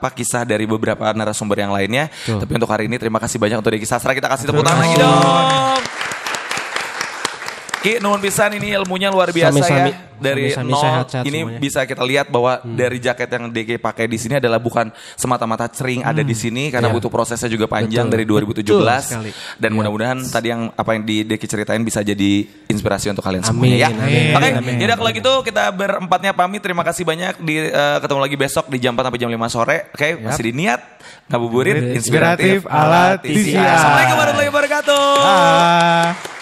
[SPEAKER 2] kisah dari beberapa narasumber yang lainnya. Tapi untuk hari ini terima kasih banyak untuk Deki Sastra. Kita kasih tepuk tangan lagi dong. Ki, nuhun pisan, ini ilmunya luar biasa ya. Dari nol
[SPEAKER 1] sehat
[SPEAKER 2] ini
[SPEAKER 1] semuanya.
[SPEAKER 2] bisa kita lihat bahwa dari jaket yang Deki pakai di sini adalah bukan semata-mata cering ada di sini karena butuh prosesnya juga panjang dari 2017 dan mudah-mudahan tadi yang apa yang di Deki ceritain bisa jadi inspirasi untuk kalian semuanya ya. Oke, jadi kalau gitu kita berempatnya pamit. Terima kasih banyak ketemu lagi besok di jam 4 sampai jam 5 sore. Oke, masih di niat ngabuburit inspiratif ala TCA. Assalamualaikum warahmatullahi wabarakatuh.